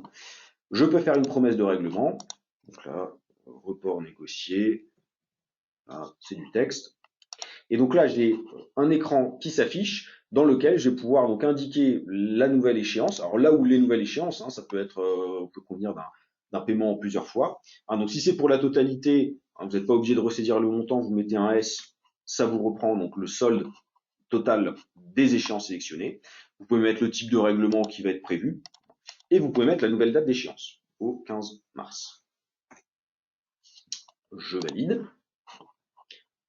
Je peux faire une promesse de règlement. Donc là, report négocié. C'est du texte. Et donc là, j'ai un écran qui s'affiche dans lequel je vais pouvoir donc indiquer la nouvelle échéance. Alors là où les nouvelles échéances, ça peut être, on peut convenir d'un paiement en plusieurs fois. Donc si c'est pour la totalité, vous n'êtes pas obligé de ressaisir le montant, vous mettez un S, ça vous reprend donc le solde total des échéances sélectionnées. Vous pouvez mettre le type de règlement qui va être prévu et vous pouvez mettre la nouvelle date d'échéance au 15 mars. Je valide.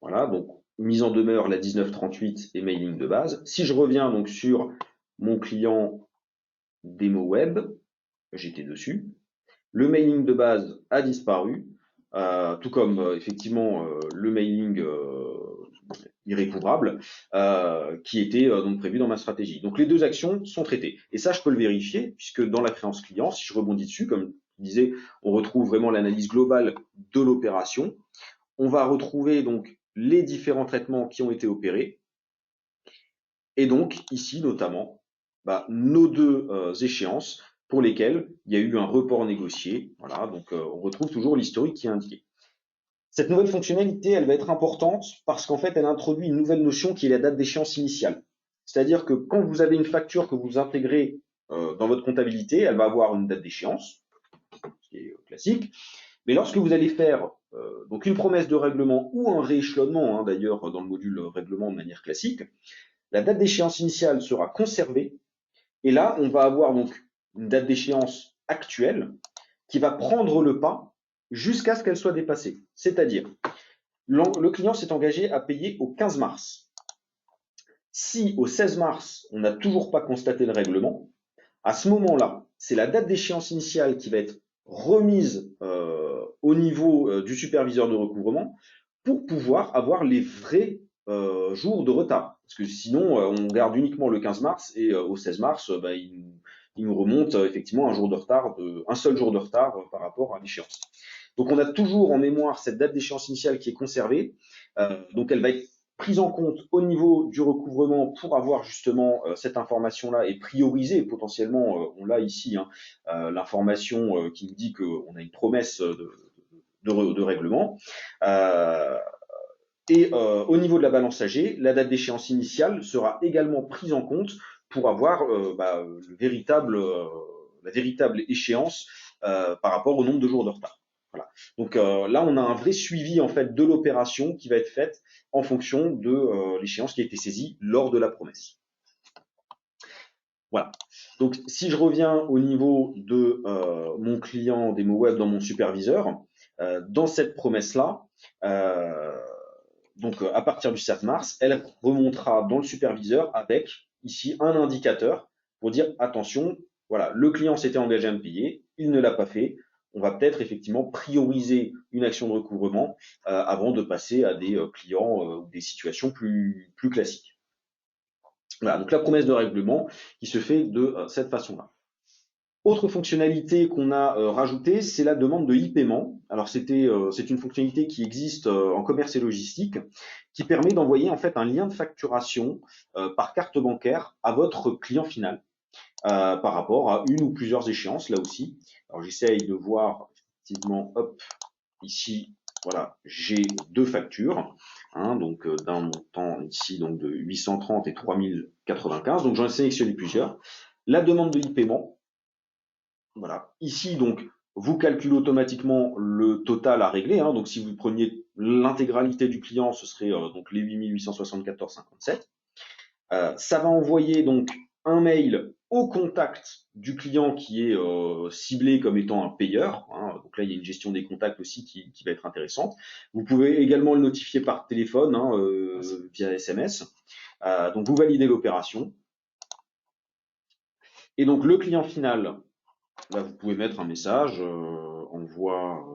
Voilà, donc mise en demeure la 1938 et mailing de base. Si je reviens donc sur mon client démo web, j'étais dessus. Le mailing de base a disparu, tout comme effectivement le mailing irrécouvrable qui était donc prévu dans ma stratégie. Donc les deux actions sont traitées. Et ça, je peux le vérifier, puisque dans la créance client, si je rebondis dessus, comme je disais, on retrouve vraiment l'analyse globale de l'opération. On va retrouver donc les différents traitements qui ont été opérés. Et donc, ici, notamment, nos deux échéances pour lesquelles il y a eu un report négocié. Voilà, donc on retrouve toujours l'historique qui est indiqué. Cette nouvelle fonctionnalité, elle va être importante parce qu'en fait, elle introduit une nouvelle notion qui est la date d'échéance initiale. C'est-à-dire que quand vous avez une facture que vous intégrez dans votre comptabilité, elle va avoir une date d'échéance, ce qui est classique. Mais lorsque vous allez faire donc une promesse de règlement ou un rééchelonnement, d'ailleurs dans le module règlement de manière classique, la date d'échéance initiale sera conservée. Et là, on va avoir donc une date d'échéance actuelle qui va prendre le pas jusqu'à ce qu'elle soit dépassée. C'est-à-dire, le client s'est engagé à payer au 15 mars. Si au 16 mars, on n'a toujours pas constaté le règlement, à ce moment-là, c'est la date d'échéance initiale qui va être remise au niveau du superviseur de recouvrement pour pouvoir avoir les vrais jours de retard. Parce que sinon, on garde uniquement le 15 mars et au 16 mars, il nous remonte effectivement un seul jour de retard par rapport à l'échéance. Donc on a toujours en mémoire cette date d'échéance initiale qui est conservée. Donc elle va être prise en compte au niveau du recouvrement pour avoir justement cette information-là et prioriser potentiellement, on l'a ici, l'information qui nous dit qu'on a une promesse de règlement. Au niveau de la balance AG, la date d'échéance initiale sera également prise en compte pour avoir la véritable échéance par rapport au nombre de jours de retard. Voilà. Donc là, on a un vrai suivi en fait de l'opération qui va être faite en fonction de l'échéance qui a été saisie lors de la promesse. Voilà. Donc si je reviens au niveau de mon client démo web dans mon superviseur, dans cette promesse-là, donc à partir du 7 mars, elle remontera dans le superviseur avec ici un indicateur pour dire attention, voilà, le client s'était engagé à me payer, il ne l'a pas fait. On va peut-être effectivement prioriser une action de recouvrement avant de passer à des clients ou des situations plus classiques. Voilà, donc la promesse de règlement qui se fait de cette façon-là. Autre fonctionnalité qu'on a rajoutée, c'est la demande de e-paiement. Alors c'est une fonctionnalité qui existe en commerce et logistique, qui permet d'envoyer en fait un lien de facturation par carte bancaire à votre client final par rapport à une ou plusieurs échéances là aussi. Alors j'essaye de voir effectivement, hop, ici, voilà, j'ai deux factures, donc d'un montant ici donc de 830 et 3095. Donc j'en ai sélectionné plusieurs. La demande de e-paiement. Voilà. Ici, donc, vous calculez automatiquement le total à régler. Donc, si vous preniez l'intégralité du client, ce serait donc les 8 874,57. Ça va envoyer donc un mail au contact du client qui est ciblé comme étant un payeur. Hein. Donc là, il y a une gestion des contacts aussi qui va être intéressante. Vous pouvez également le notifier par téléphone, hein, via SMS. Donc vous validez l'opération. Et donc le client final, là, vous pouvez mettre un message, envoi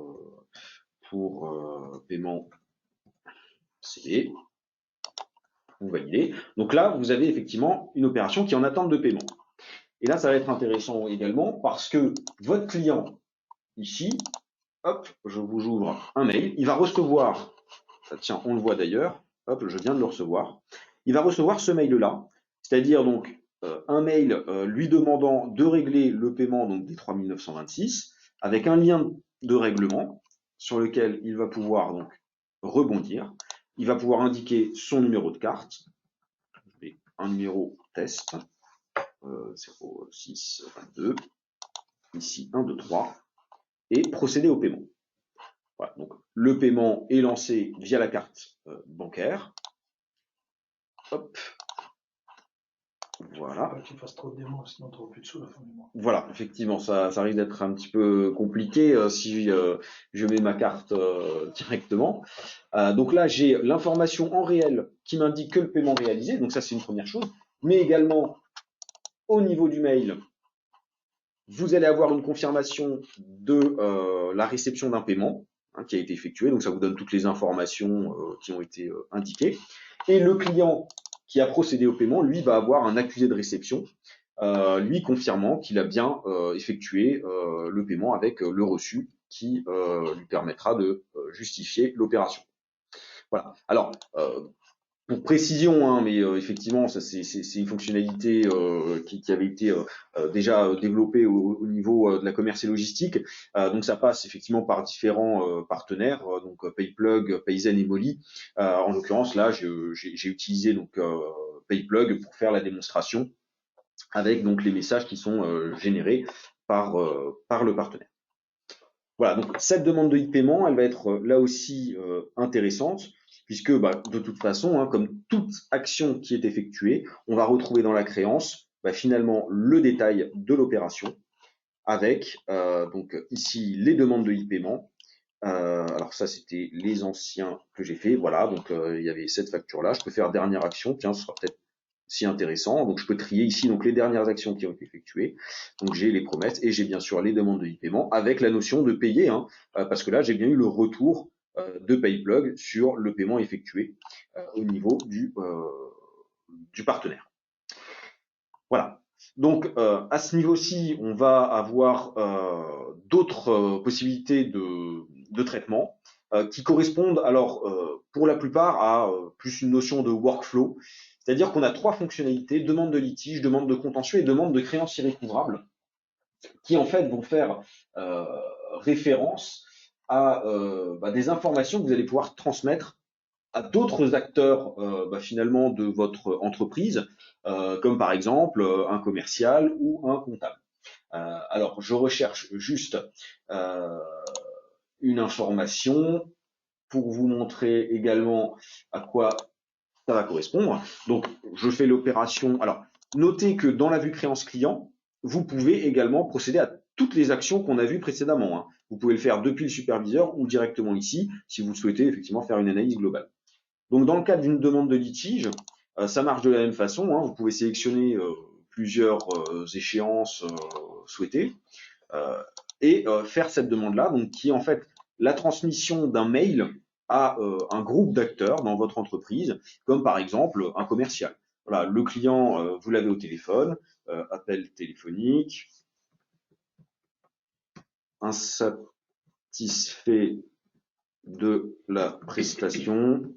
pour paiement CD. Vous validez. Donc là, vous avez effectivement une opération qui est en attente de paiement. Et là, ça va être intéressant également parce que votre client, ici, hop, je vous ouvre un mail, il va recevoir, tiens, on le voit d'ailleurs, hop, je viens de le recevoir, il va recevoir ce mail-là, c'est-à-dire donc un mail lui demandant de régler le paiement donc des 3 926 avec un lien de règlement sur lequel il va pouvoir donc rebondir. Il va pouvoir indiquer son numéro de carte, un numéro test, 0622, ici 1, 2, 3, et procéder au paiement. Voilà, donc le paiement est lancé via la carte bancaire. Hop. Voilà. Pas que tu fasses trop de démos, sinon tu n'auras plus de sous à la fin du mois. Voilà, effectivement, ça risque d'être un petit peu compliqué si je mets ma carte directement. Donc là, j'ai l'information en réel qui m'indique que le paiement est réalisé, donc ça c'est une première chose, mais également au niveau du mail, vous allez avoir une confirmation de la réception d'un paiement hein, qui a été effectué, donc ça vous donne toutes les informations qui ont été indiquées. Et le client qui a procédé au paiement, lui, va avoir un accusé de réception, lui confirmant qu'il a bien effectué le paiement avec le reçu qui lui permettra de justifier l'opération. Voilà. Alors, pour précision, hein, mais effectivement, ça c'est une fonctionnalité qui avait été déjà développée au niveau de la commerce et logistique. Donc ça passe effectivement par différents partenaires, donc PayPlug, Payzen et Molly. En l'occurrence, là, j'ai utilisé donc PayPlug pour faire la démonstration avec donc les messages qui sont générés par le partenaire. Voilà, donc cette demande de e-paiement, elle va être là aussi intéressante, puisque de toute façon, hein, comme toute action qui est effectuée, on va retrouver dans la créance finalement le détail de l'opération, avec donc ici les demandes de e-paiement. Alors ça, c'était les anciens que j'ai fait. Voilà, donc il y avait cette facture-là. Je peux faire dernière action. Tiens, ce sera peut-être si intéressant. Donc je peux trier ici donc les dernières actions qui ont été effectuées. Donc j'ai les promesses et j'ai bien sûr les demandes de e-paiement avec la notion de payer, hein, parce que là j'ai bien eu le retour de PayPlug sur le paiement effectué au niveau du partenaire. Voilà. Donc à ce niveau-ci, on va avoir d'autres possibilités de traitement qui correspondent alors pour la plupart à plus une notion de workflow. C'est-à-dire qu'on a trois fonctionnalités, demande de litige, demande de contentieux et demande de créance irrécouvrable, qui en fait vont faire référence à des informations que vous allez pouvoir transmettre à d'autres acteurs finalement de votre entreprise, comme par exemple un commercial ou un comptable. Alors je recherche juste une information pour vous montrer également à quoi ça va correspondre. Donc, je fais l'opération. Alors, notez que dans la vue créance client, vous pouvez également procéder à toutes les actions qu'on a vues précédemment. Hein. Vous pouvez le faire depuis le superviseur ou directement ici, si vous souhaitez effectivement faire une analyse globale. Donc, dans le cadre d'une demande de litige, ça marche de la même façon. Hein. Vous pouvez sélectionner plusieurs échéances souhaitées et faire cette demande-là, donc qui est en fait la transmission d'un mail à un groupe d'acteurs dans votre entreprise, comme par exemple un commercial. Voilà, le client, vous l'avez au téléphone, appel téléphonique, insatisfait de la prestation,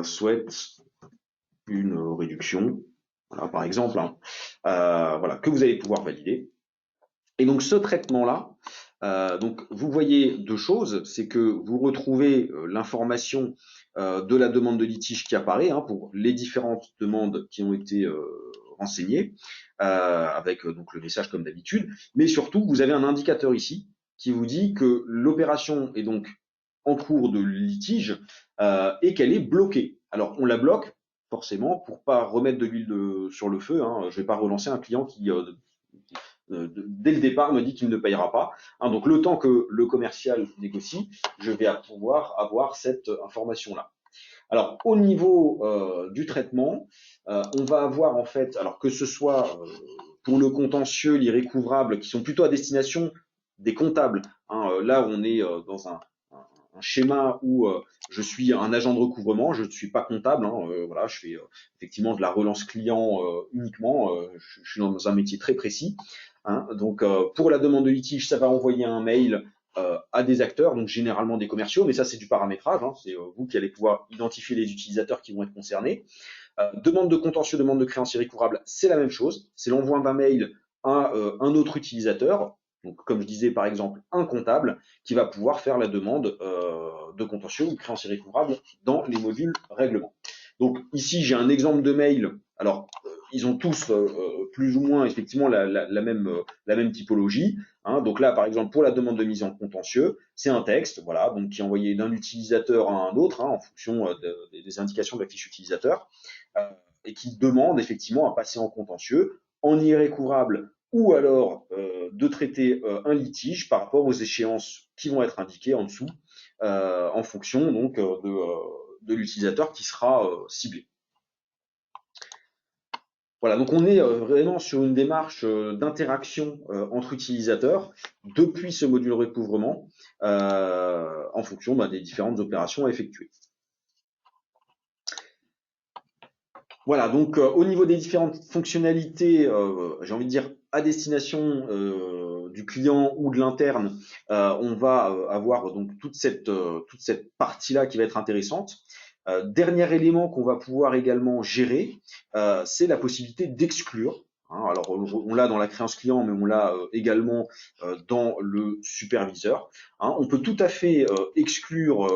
souhaite une réduction, voilà, par exemple, hein, voilà, que vous allez pouvoir valider. Et donc ce traitement-là, donc vous voyez deux choses, c'est que vous retrouvez l'information de la demande de litige qui apparaît hein, pour les différentes demandes qui ont été renseignées, avec donc le message comme d'habitude, mais surtout vous avez un indicateur ici qui vous dit que l'opération est donc en cours de litige et qu'elle est bloquée. Alors on la bloque forcément, pour pas remettre de l'huile sur le feu. Hein. Je vais pas relancer un client qui dès le départ me dit qu'il ne payera pas. Hein. Donc le temps que le commercial négocie, je vais pouvoir avoir cette information-là. Alors au niveau du traitement, on va avoir en fait, alors que ce soit pour le contentieux, l'irrécouvrable, qui sont plutôt à destination des comptables. Hein. Là, on est dans un schéma où je suis un agent de recouvrement, je ne suis pas comptable. Hein. Voilà, je fais effectivement de la relance client uniquement. Je suis dans un métier très précis. Hein. Donc, pour la demande de litige, ça va envoyer un mail à des acteurs, donc généralement des commerciaux, mais ça c'est du paramétrage. Hein. C'est vous qui allez pouvoir identifier les utilisateurs qui vont être concernés. Demande de contentieux, demande de créance irrécouvrable, c'est la même chose. C'est l'envoi d'un mail à un autre utilisateur. Donc, comme je disais, par exemple, un comptable qui va pouvoir faire la demande de contentieux ou de créance irrécouvrable dans les modules règlement. Donc, ici, j'ai un exemple de mail. Alors, ils ont tous plus ou moins effectivement la même typologie. Hein. Donc là, par exemple, pour la demande de mise en contentieux, c'est un texte, voilà, donc qui est envoyé d'un utilisateur à un autre, hein, en fonction des indications de la fiche utilisateur, et qui demande effectivement à passer en contentieux, en irrécouvrable, ou alors de traiter un litige par rapport aux échéances qui vont être indiquées en dessous, en fonction donc de l'utilisateur qui sera ciblé. Voilà, donc on est vraiment sur une démarche d'interaction entre utilisateurs depuis ce module recouvrement en fonction des différentes opérations à effectuer. Voilà, donc au niveau des différentes fonctionnalités, j'ai envie de dire à destination du client ou de l'interne, on va avoir donc toute cette partie-là qui va être intéressante. Dernier élément qu'on va pouvoir également gérer, c'est la possibilité d'exclure. Hein. Alors on l'a dans la créance client, mais on l'a également dans le superviseur. Hein. On peut tout à fait exclure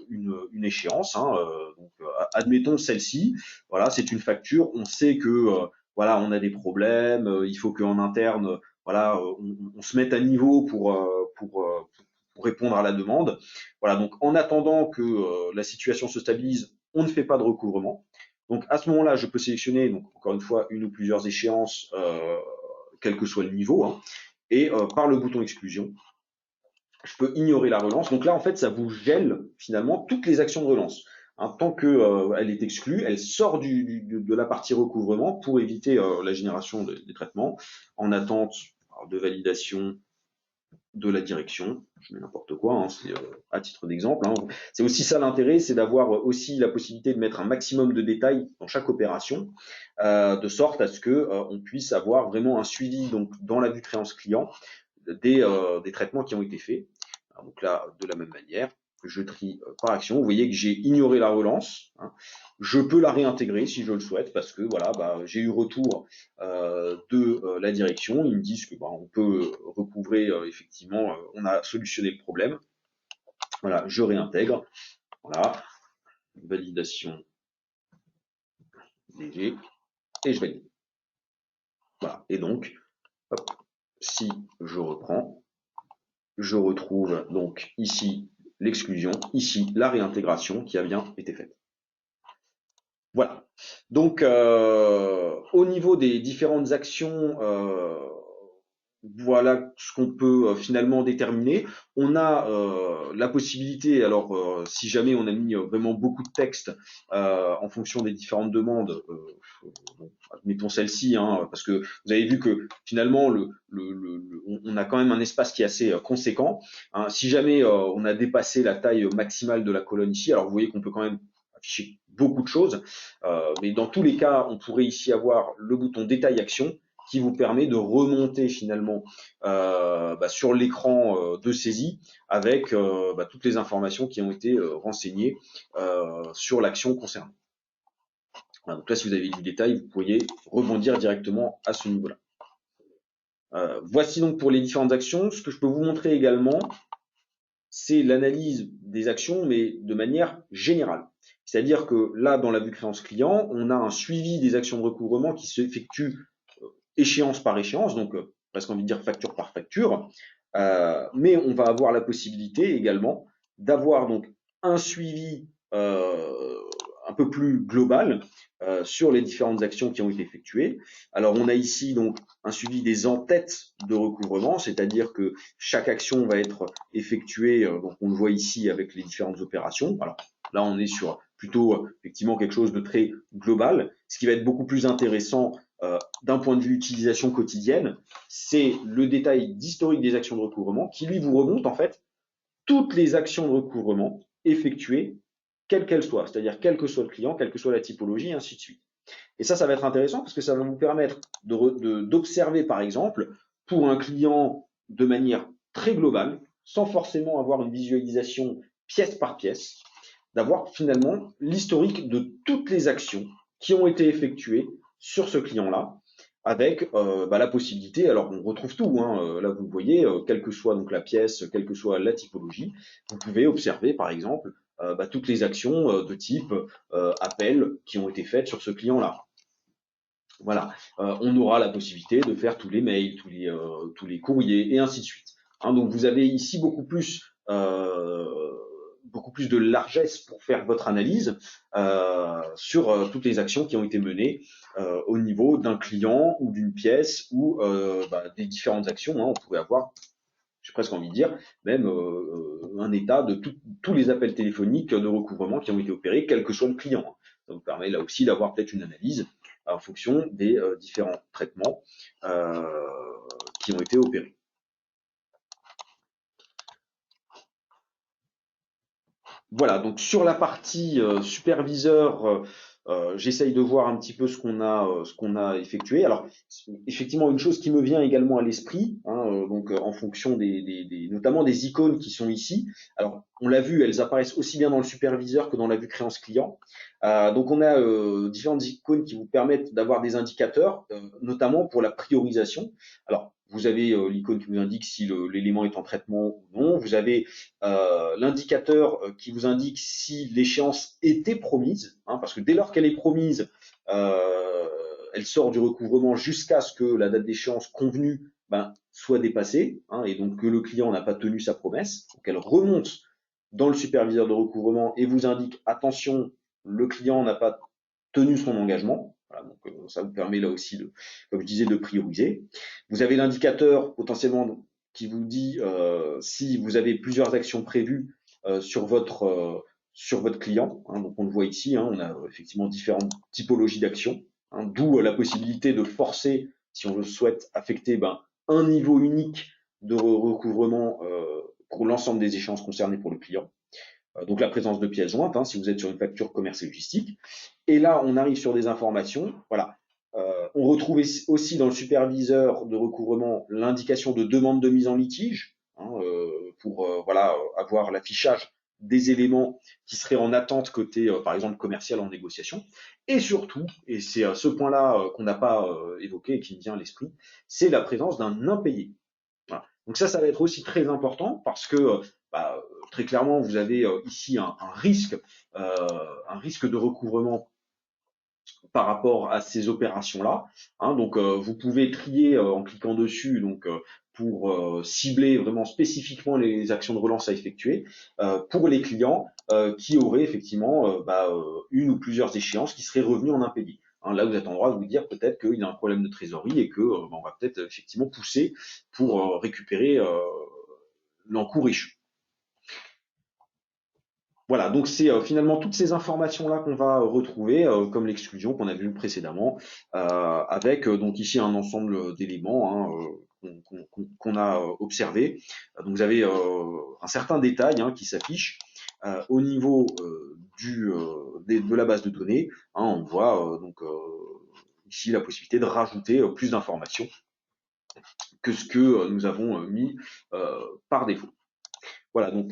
une échéance. Hein. Donc, admettons celle-ci. Voilà, c'est une facture. On sait que voilà, on a des problèmes. Il faut qu'en interne, voilà, on se mette à niveau pour répondre à la demande. Voilà, donc en attendant que la situation se stabilise, on ne fait pas de recouvrement. Donc à ce moment-là, je peux sélectionner, donc encore une fois, une ou plusieurs échéances, quel que soit le niveau, hein, et par le bouton exclusion, je peux ignorer la relance. Donc là, en fait, ça vous gèle finalement toutes les actions de relance. Hein, tant qu'elle est exclue, elle sort de la partie recouvrement pour éviter la génération des traitements en attente de validation de la direction. Je mets n'importe quoi, hein, c'est à titre d'exemple. Hein. C'est aussi ça l'intérêt, c'est d'avoir aussi la possibilité de mettre un maximum de détails dans chaque opération, de sorte à ce que on puisse avoir vraiment un suivi donc dans la vue créance client des traitements qui ont été faits. Alors, donc là, de la même manière, je trie par action. Vous voyez que j'ai ignoré la relance. Hein. Je peux la réintégrer si je le souhaite parce que voilà, j'ai eu retour de la direction. Ils me disent que on peut recouvrer effectivement, on a solutionné le problème. Voilà, je réintègre. Voilà, validation DG et je valide. Voilà, et donc, hop, si je reprends, je retrouve donc ici l'exclusion, ici la réintégration qui a bien été faite. Voilà. Donc, au niveau des différentes actions, voilà ce qu'on peut finalement déterminer. On a la possibilité, alors si jamais on a mis vraiment beaucoup de texte en fonction des différentes demandes, admettons celle-ci, hein, parce que vous avez vu que finalement on a quand même un espace qui est assez conséquent. Hein. Si jamais on a dépassé la taille maximale de la colonne ici, alors vous voyez qu'on peut quand même afficher beaucoup de choses, mais dans tous les cas, on pourrait ici avoir le bouton détail action qui vous permet de remonter finalement sur l'écran de saisie avec toutes les informations qui ont été renseignées sur l'action concernée. Voilà, donc là, si vous avez du détail, vous pourriez rebondir directement à ce niveau-là. Voici donc pour les différentes actions. Ce que je peux vous montrer également, c'est l'analyse des actions, mais de manière générale. C'est-à-dire que là, dans la vue créance client, on a un suivi des actions de recouvrement qui s'effectue échéance par échéance, donc presque envie de dire facture par facture, mais on va avoir la possibilité également d'avoir donc un suivi un peu plus global sur les différentes actions qui ont été effectuées. Alors on a ici donc un suivi des en-têtes de recouvrement, c'est-à-dire que chaque action va être effectuée, donc on le voit ici avec les différentes opérations. Alors là on est sur plutôt effectivement quelque chose de très global. Ce qui va être beaucoup plus intéressant d'un point de vue utilisation quotidienne, c'est le détail d'historique des actions de recouvrement qui lui vous remonte en fait toutes les actions de recouvrement effectuées, quelles qu'elles soient, c'est-à-dire quel que soit le client, quelle que soit la typologie, et ainsi de suite. Et ça va être intéressant parce que ça va vous permettre d'observer, par exemple, pour un client de manière très globale, sans forcément avoir une visualisation pièce par pièce, d'avoir finalement l'historique de toutes les actions qui ont été effectuées sur ce client-là, avec la possibilité, alors on retrouve tout, hein, là vous le voyez, quelle que soit donc la pièce, quelle que soit la typologie, vous pouvez observer par exemple toutes les actions de type appel qui ont été faites sur ce client-là. Voilà, on aura la possibilité de faire tous les mails, tous les courriers et ainsi de suite. Hein, donc vous avez ici beaucoup plus de largesse pour faire votre analyse sur toutes les actions qui ont été menées au niveau d'un client ou d'une pièce ou des différentes actions. Hein, on pourrait avoir, j'ai presque envie de dire, même un état de tous les appels téléphoniques de recouvrement qui ont été opérés, quel que soit le client. Ça vous permet là aussi d'avoir peut-être une analyse en fonction des différents traitements qui ont été opérés. Voilà, donc sur la partie superviseur, j'essaye de voir un petit peu ce qu'on a effectué. Alors, effectivement, une chose qui me vient également à l'esprit, hein, donc en fonction notamment des icônes qui sont ici. Alors, on l'a vu, elles apparaissent aussi bien dans le superviseur que dans la vue créance client. Donc, on a différentes icônes qui vous permettent d'avoir des indicateurs, notamment pour la priorisation. Alors, vous avez l'icône qui vous indique si l'élément est en traitement ou non. Vous avez l'indicateur qui vous indique si l'échéance était promise, hein, parce que dès lors qu'elle est promise, elle sort du recouvrement jusqu'à ce que la date d'échéance convenue soit dépassée, hein, et donc que le client n'a pas tenu sa promesse. Donc elle remonte dans le superviseur de recouvrement et vous indique attention, le client n'a pas tenu son engagement. Voilà, donc ça vous permet là aussi, comme je disais, de prioriser. Vous avez l'indicateur potentiellement qui vous dit si vous avez plusieurs actions prévues sur votre client. Hein, donc on le voit ici, hein, on a effectivement différentes typologies d'actions, hein, d'où la possibilité de forcer, si on le souhaite, affecter un niveau unique de recouvrement pour l'ensemble des échéances concernées pour le client. Donc la présence de pièces jointes, hein, si vous êtes sur une facture commerce et logistique. Et là, on arrive sur des informations. Voilà. On retrouve aussi dans le superviseur de recouvrement l'indication de demande de mise en litige, hein, pour avoir l'affichage des éléments qui seraient en attente côté, par exemple, commercial en négociation. Et surtout, et c'est ce point-là qu'on n'a pas évoqué et qui me vient à l'esprit, c'est la présence d'un impayé. Voilà. Donc ça va être aussi très important parce que très clairement, vous avez ici un risque de recouvrement par rapport à ces opérations-là. Hein, donc, vous pouvez trier en cliquant dessus, donc pour cibler vraiment spécifiquement les actions de relance à effectuer pour les clients qui auraient effectivement une ou plusieurs échéances qui seraient revenues en impayé. Hein, là, vous êtes en droit de vous dire peut-être qu'il y a un problème de trésorerie et que on va peut-être effectivement pousser pour récupérer l'encours échu. Voilà, donc c'est finalement toutes ces informations-là qu'on va retrouver, comme l'exclusion qu'on a vu précédemment, avec donc ici un ensemble d'éléments qu'on a observé. Donc vous avez un certain détail qui s'affiche au niveau de la base de données. Hein, on voit donc ici la possibilité de rajouter plus d'informations que ce que nous avons mis par défaut. Voilà, donc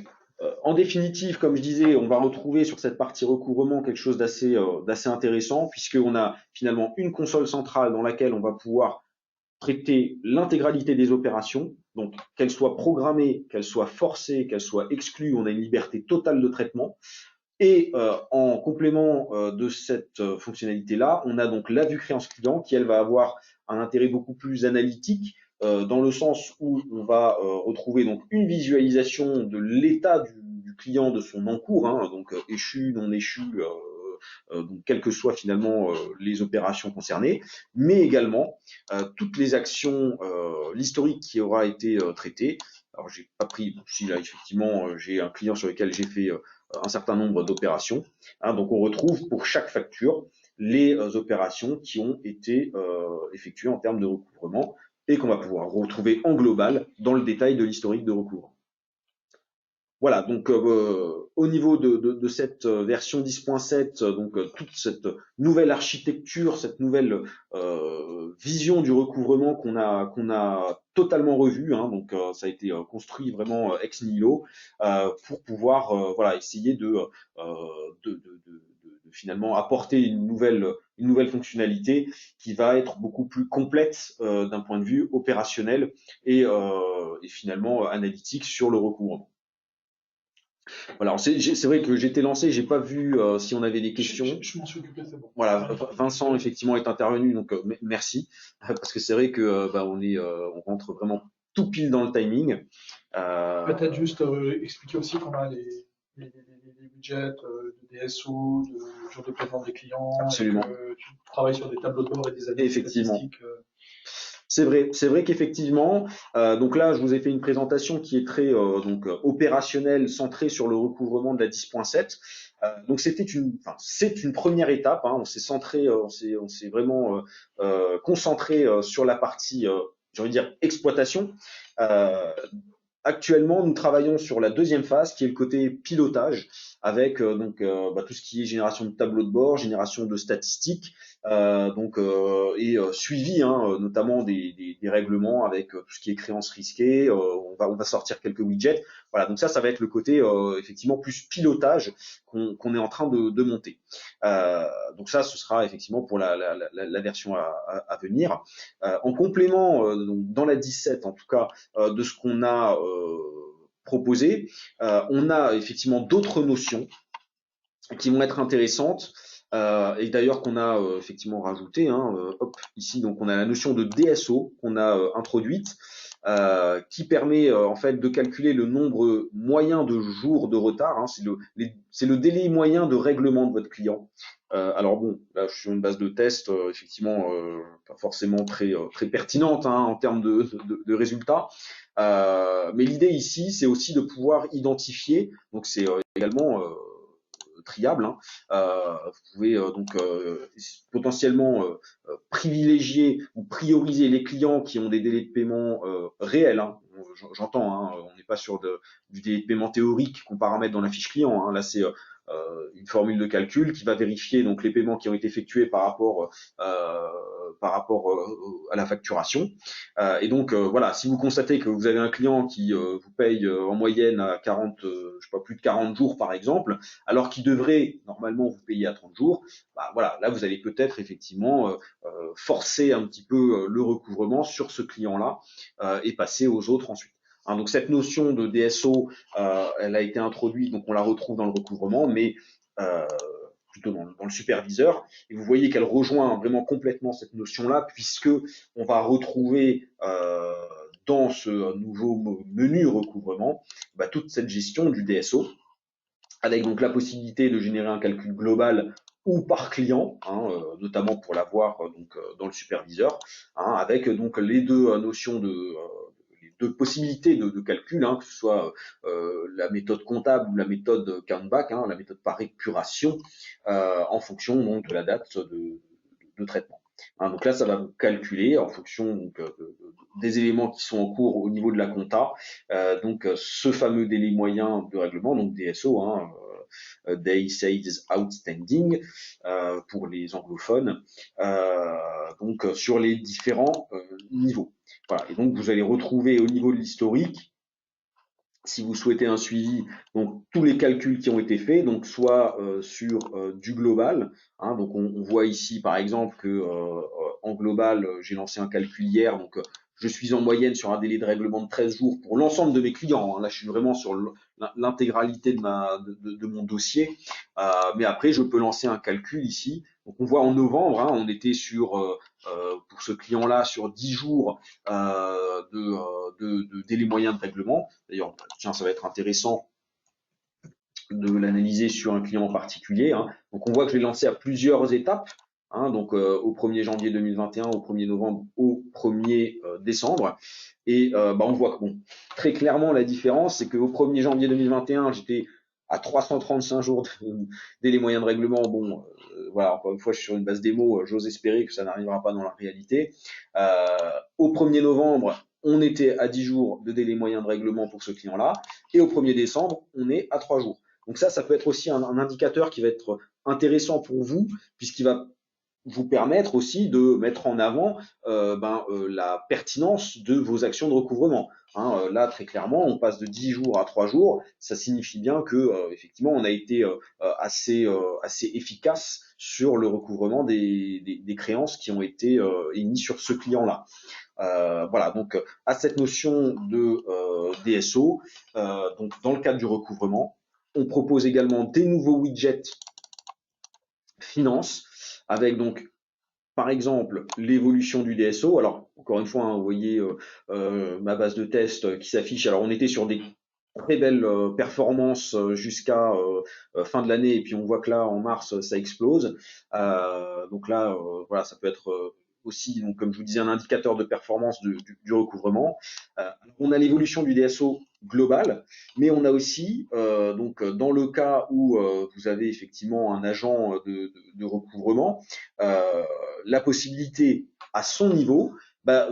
en définitive, comme je disais, on va retrouver sur cette partie recouvrement quelque chose d'assez intéressant, puisqu'on a finalement une console centrale dans laquelle on va pouvoir traiter l'intégralité des opérations, donc qu'elles soient programmées, qu'elles soient forcées, qu'elles soient exclues, on a une liberté totale de traitement. Et en complément de cette fonctionnalité-là, on a donc la vue créance client qui, elle, va avoir un intérêt beaucoup plus analytique, dans le sens où on va retrouver donc une visualisation de l'état du client, de son encours, hein, donc échu, non échu, donc quelles que soient finalement les opérations concernées, mais également toutes les actions, l'historique qui aura été traité. Alors j'ai pas pris, si là effectivement j'ai un client sur lequel j'ai fait un certain nombre d'opérations, hein, donc on retrouve pour chaque facture les opérations qui ont été effectuées en termes de recouvrement et qu'on va pouvoir retrouver en global dans le détail de l'historique de recouvrement. Voilà, donc au niveau de cette version 10.7, donc toute cette nouvelle architecture, cette nouvelle vision du recouvrement qu'on a totalement revue, hein, donc ça a été construit vraiment ex nihilo pour pouvoir voilà essayer de finalement apporter une nouvelle fonctionnalité qui va être beaucoup plus complète d'un point de vue opérationnel et finalement analytique sur le recouvrement. Voilà, c'est vrai que j'étais lancé, j'ai pas vu si on avait des questions. Je m'en suis occupé, c'est bon. Voilà, Vincent effectivement est intervenu, donc merci, parce que c'est vrai que on rentre vraiment tout pile dans le timing. Peut-être juste expliquer aussi qu'on a les budgets de DSO, de jour de paiement des clients, Absolument. que tu travailles sur des tableaux de bord et des analyses Effectivement. statistiques. C'est vrai qu'effectivement, donc là, je vous ai fait une présentation qui est très opérationnelle, centrée sur le recouvrement de la 10.7. Donc c'est une première étape. Hein, on s'est centré, on s'est vraiment concentré sur la partie, j'ai envie de dire, exploitation. Actuellement, nous travaillons sur la deuxième phase, qui est le côté pilotage, avec tout ce qui est génération de tableaux de bord, génération de statistiques, suivi, hein, notamment des règlements avec tout ce qui est créances risquées. On va sortir quelques widgets. Voilà, donc ça va être le côté effectivement plus pilotage qu'on est en train de monter. Donc ça, ce sera effectivement pour la version à venir. En complément, donc dans la 17 en tout cas, de ce qu'on a proposé, on a effectivement d'autres notions qui vont être intéressantes et d'ailleurs qu'on a effectivement rajouté. Hein, hop, ici, donc on a la notion de DSO qu'on a introduite, qui permet en fait de calculer le nombre moyen de jours de retard. Hein, c'est le délai moyen de règlement de votre client. Alors bon, là je suis sur une base de test effectivement pas forcément très pertinente hein, en termes de résultats. Mais l'idée ici, c'est aussi de pouvoir identifier. Donc c'est également triable. Hein. Vous pouvez potentiellement privilégier ou prioriser les clients qui ont des délais de paiement réels. Hein. J'entends, hein, on n'est pas sur du délai de paiement théorique qu'on paramètre dans la fiche client. Hein. Là, c'est une formule de calcul qui va vérifier donc les paiements qui ont été effectués par rapport à la facturation. Et donc voilà, si vous constatez que vous avez un client qui vous paye en moyenne à 40, je sais pas, plus de 40 jours par exemple, alors qu'il devrait normalement vous payer à 30 jours, bah voilà, là vous allez peut-être effectivement forcer un petit peu le recouvrement sur ce client-là et passer aux autres ensuite. Hein, donc cette notion de DSO, elle a été introduite, donc on la retrouve dans le recouvrement, mais plutôt dans le superviseur. Et vous voyez qu'elle rejoint vraiment complètement cette notion-là, puisque on va retrouver dans ce nouveau menu recouvrement toute cette gestion du DSO, avec donc la possibilité de générer un calcul global ou par client, hein, notamment pour l'avoir dans le superviseur, hein, avec donc les deux notions les deux possibilités de calcul, hein, que ce soit la méthode comptable ou la méthode countback, hein, la méthode par épuration, en fonction donc de la date de traitement. Hein, donc là, ça va vous calculer en fonction donc, des éléments qui sont en cours au niveau de la compta, ce fameux délai moyen de règlement, donc DSO, hein, Day Sales Outstanding pour les anglophones, donc sur les différents niveaux. Voilà. Et donc vous allez retrouver au niveau de l'historique, si vous souhaitez un suivi, donc tous les calculs qui ont été faits, donc soit sur du global, hein, donc on voit ici par exemple que en global, j'ai lancé un calcul hier, donc je suis en moyenne sur un délai de règlement de 13 jours pour l'ensemble de mes clients. Hein. Là, je suis vraiment sur l'intégralité de mon dossier. Mais après, je peux lancer un calcul ici. Donc, on voit en novembre, hein, on était sur pour ce client-là sur 10 jours de délai moyen de règlement. D'ailleurs, tiens, ça va être intéressant de l'analyser sur un client en particulier, hein. Donc on voit que je l'ai lancé à plusieurs étapes, hein, donc au 1er janvier 2021, au 1er novembre, au 1er décembre. Et on voit que bon, très clairement la différence, c'est qu'au 1er janvier 2021, j'étais à 335 jours de délai moyen de règlement. Bon, voilà, encore une fois, je suis sur une base démo, j'ose espérer que ça n'arrivera pas dans la réalité. Au 1er novembre, on était à 10 jours de délai moyen de règlement pour ce client-là, et au 1er décembre, on est à 3 jours. Donc ça peut être aussi un indicateur qui va être intéressant pour vous, puisqu'il va vous permettre aussi de mettre en avant la pertinence de vos actions de recouvrement. Hein, là, très clairement, on passe de 10 jours à 3 jours. Ça signifie bien que effectivement, on a été assez efficace sur le recouvrement des créances qui ont été émises sur ce client-là. Voilà, donc à cette notion de DSO, donc dans le cadre du recouvrement, on propose également des nouveaux widgets finance, avec donc par exemple l'évolution du DSO. Alors encore une fois, hein, vous voyez ma base de test qui s'affiche. Alors on était sur des très belles performances jusqu'à fin de l'année, et puis on voit que là en mars ça explose. Donc là, voilà, ça peut être aussi, donc, comme je vous disais, un indicateur de performance du recouvrement. On a l'évolution du DSO global, mais on a aussi, donc dans le cas où vous avez effectivement un agent de recouvrement, la possibilité à son niveau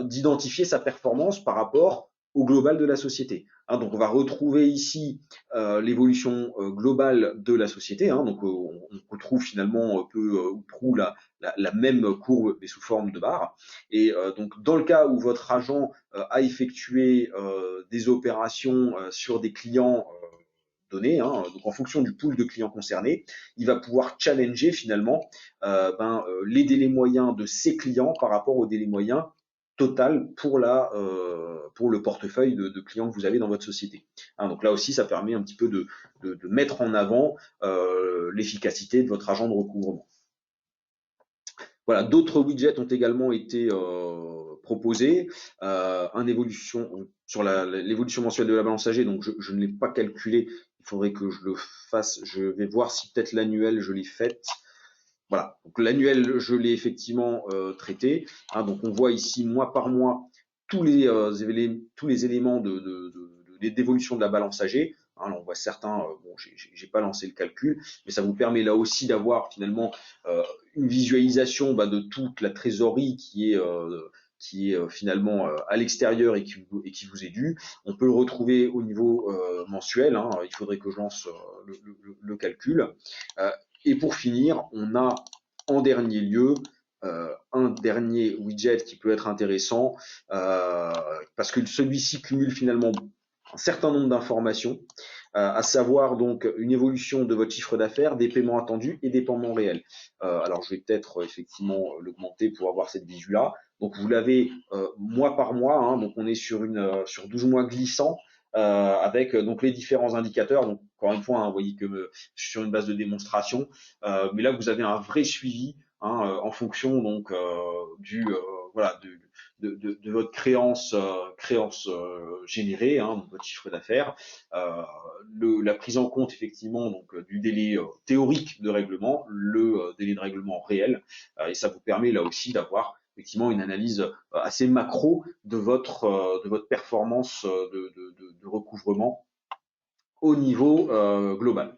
d'identifier sa performance par rapport au global de la société. Hein, donc on va retrouver ici l'évolution globale de la société. Hein, donc on retrouve finalement peu ou prou la même courbe mais sous forme de barre. Et donc dans le cas où votre agent a effectué des opérations sur des clients donnés, hein, donc en fonction du pool de clients concernés, il va pouvoir challenger finalement les délais moyens de ses clients par rapport aux délais moyens total pour le portefeuille de clients que vous avez dans votre société. Hein, donc là aussi, ça permet un petit peu de mettre en avant l'efficacité de votre agent de recouvrement. Voilà, d'autres widgets ont également été proposés. Une évolution sur l'évolution mensuelle de la balance âgée, donc je ne l'ai pas calculé, il faudrait que je le fasse. Je vais voir si peut-être l'annuel je l'ai faite. Voilà, donc l'annuel, je l'ai effectivement traité. Hein, donc on voit ici mois par mois tous les éléments d'évolution de la balance âgée. Hein, là, on voit certains, bon, j'ai pas lancé le calcul, mais ça vous permet là aussi d'avoir finalement une visualisation de toute la trésorerie qui est finalement à l'extérieur et qui vous est due. On peut le retrouver au niveau mensuel. Hein, il faudrait que je lance le calcul. Et pour finir, on a en dernier lieu un dernier widget qui peut être intéressant parce que celui-ci cumule finalement un certain nombre d'informations, à savoir donc une évolution de votre chiffre d'affaires, des paiements attendus et des paiements réels. Alors je vais peut-être effectivement l'augmenter pour avoir cette visu-là. Donc vous l'avez mois par mois, hein, donc on est sur 12 mois glissants. Avec donc les différents indicateurs. Donc encore une fois, hein, vous voyez que je suis sur une base de démonstration, mais là vous avez un vrai suivi, hein, en fonction donc voilà de votre créance générée, hein, donc votre chiffre d'affaires, la prise en compte effectivement donc du délai théorique de règlement, le délai de règlement réel, et ça vous permet là aussi d'avoir effectivement une analyse assez macro de votre performance de recouvrement au niveau global.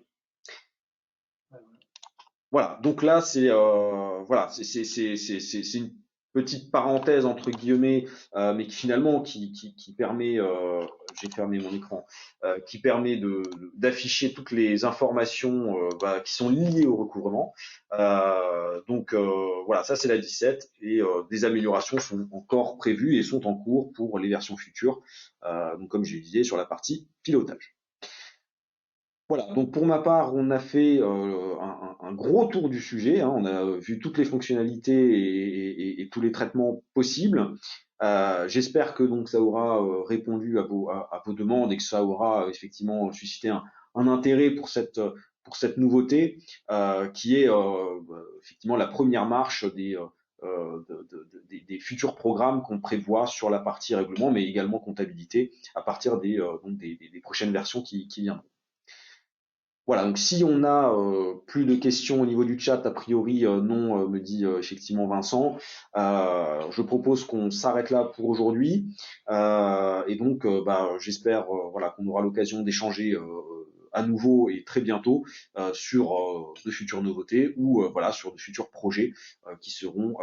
Voilà, donc là c'est voilà, c'est une petite parenthèse entre guillemets, mais qui finalement qui permet, j'ai fermé mon écran, qui permet d'afficher toutes les informations qui sont liées au recouvrement. Donc voilà, ça c'est la 17 et des améliorations sont encore prévues et sont en cours pour les versions futures. Donc comme je disais sur la partie pilotage. Voilà, donc pour ma part, on a fait un gros tour du sujet, hein, on a vu toutes les fonctionnalités et tous les traitements possibles. J'espère que donc ça aura répondu à vos demandes et que ça aura effectivement suscité un intérêt pour cette nouveauté qui est effectivement la première marche des futurs programmes qu'on prévoit sur la partie règlement, mais également comptabilité à partir des prochaines versions qui viendront. Voilà, donc si on a plus de questions au niveau du chat, a priori non, me dit effectivement Vincent. Je propose qu'on s'arrête là pour aujourd'hui. Et donc, j'espère voilà, qu'on aura l'occasion d'échanger à nouveau et très bientôt sur de futures nouveautés ou voilà, sur de futurs projets qui seront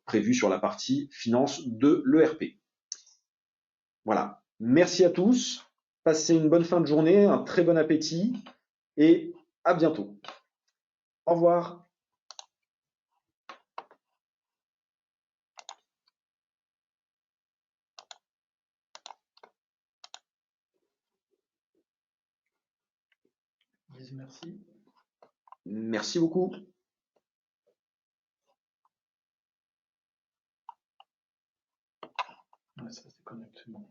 prévus sur la partie finance de l'ERP. Voilà. Merci à tous. Passez une bonne fin de journée, un très bon appétit et à bientôt. Au revoir. Merci. Merci beaucoup. Ouais, ça se déconnecte, bon.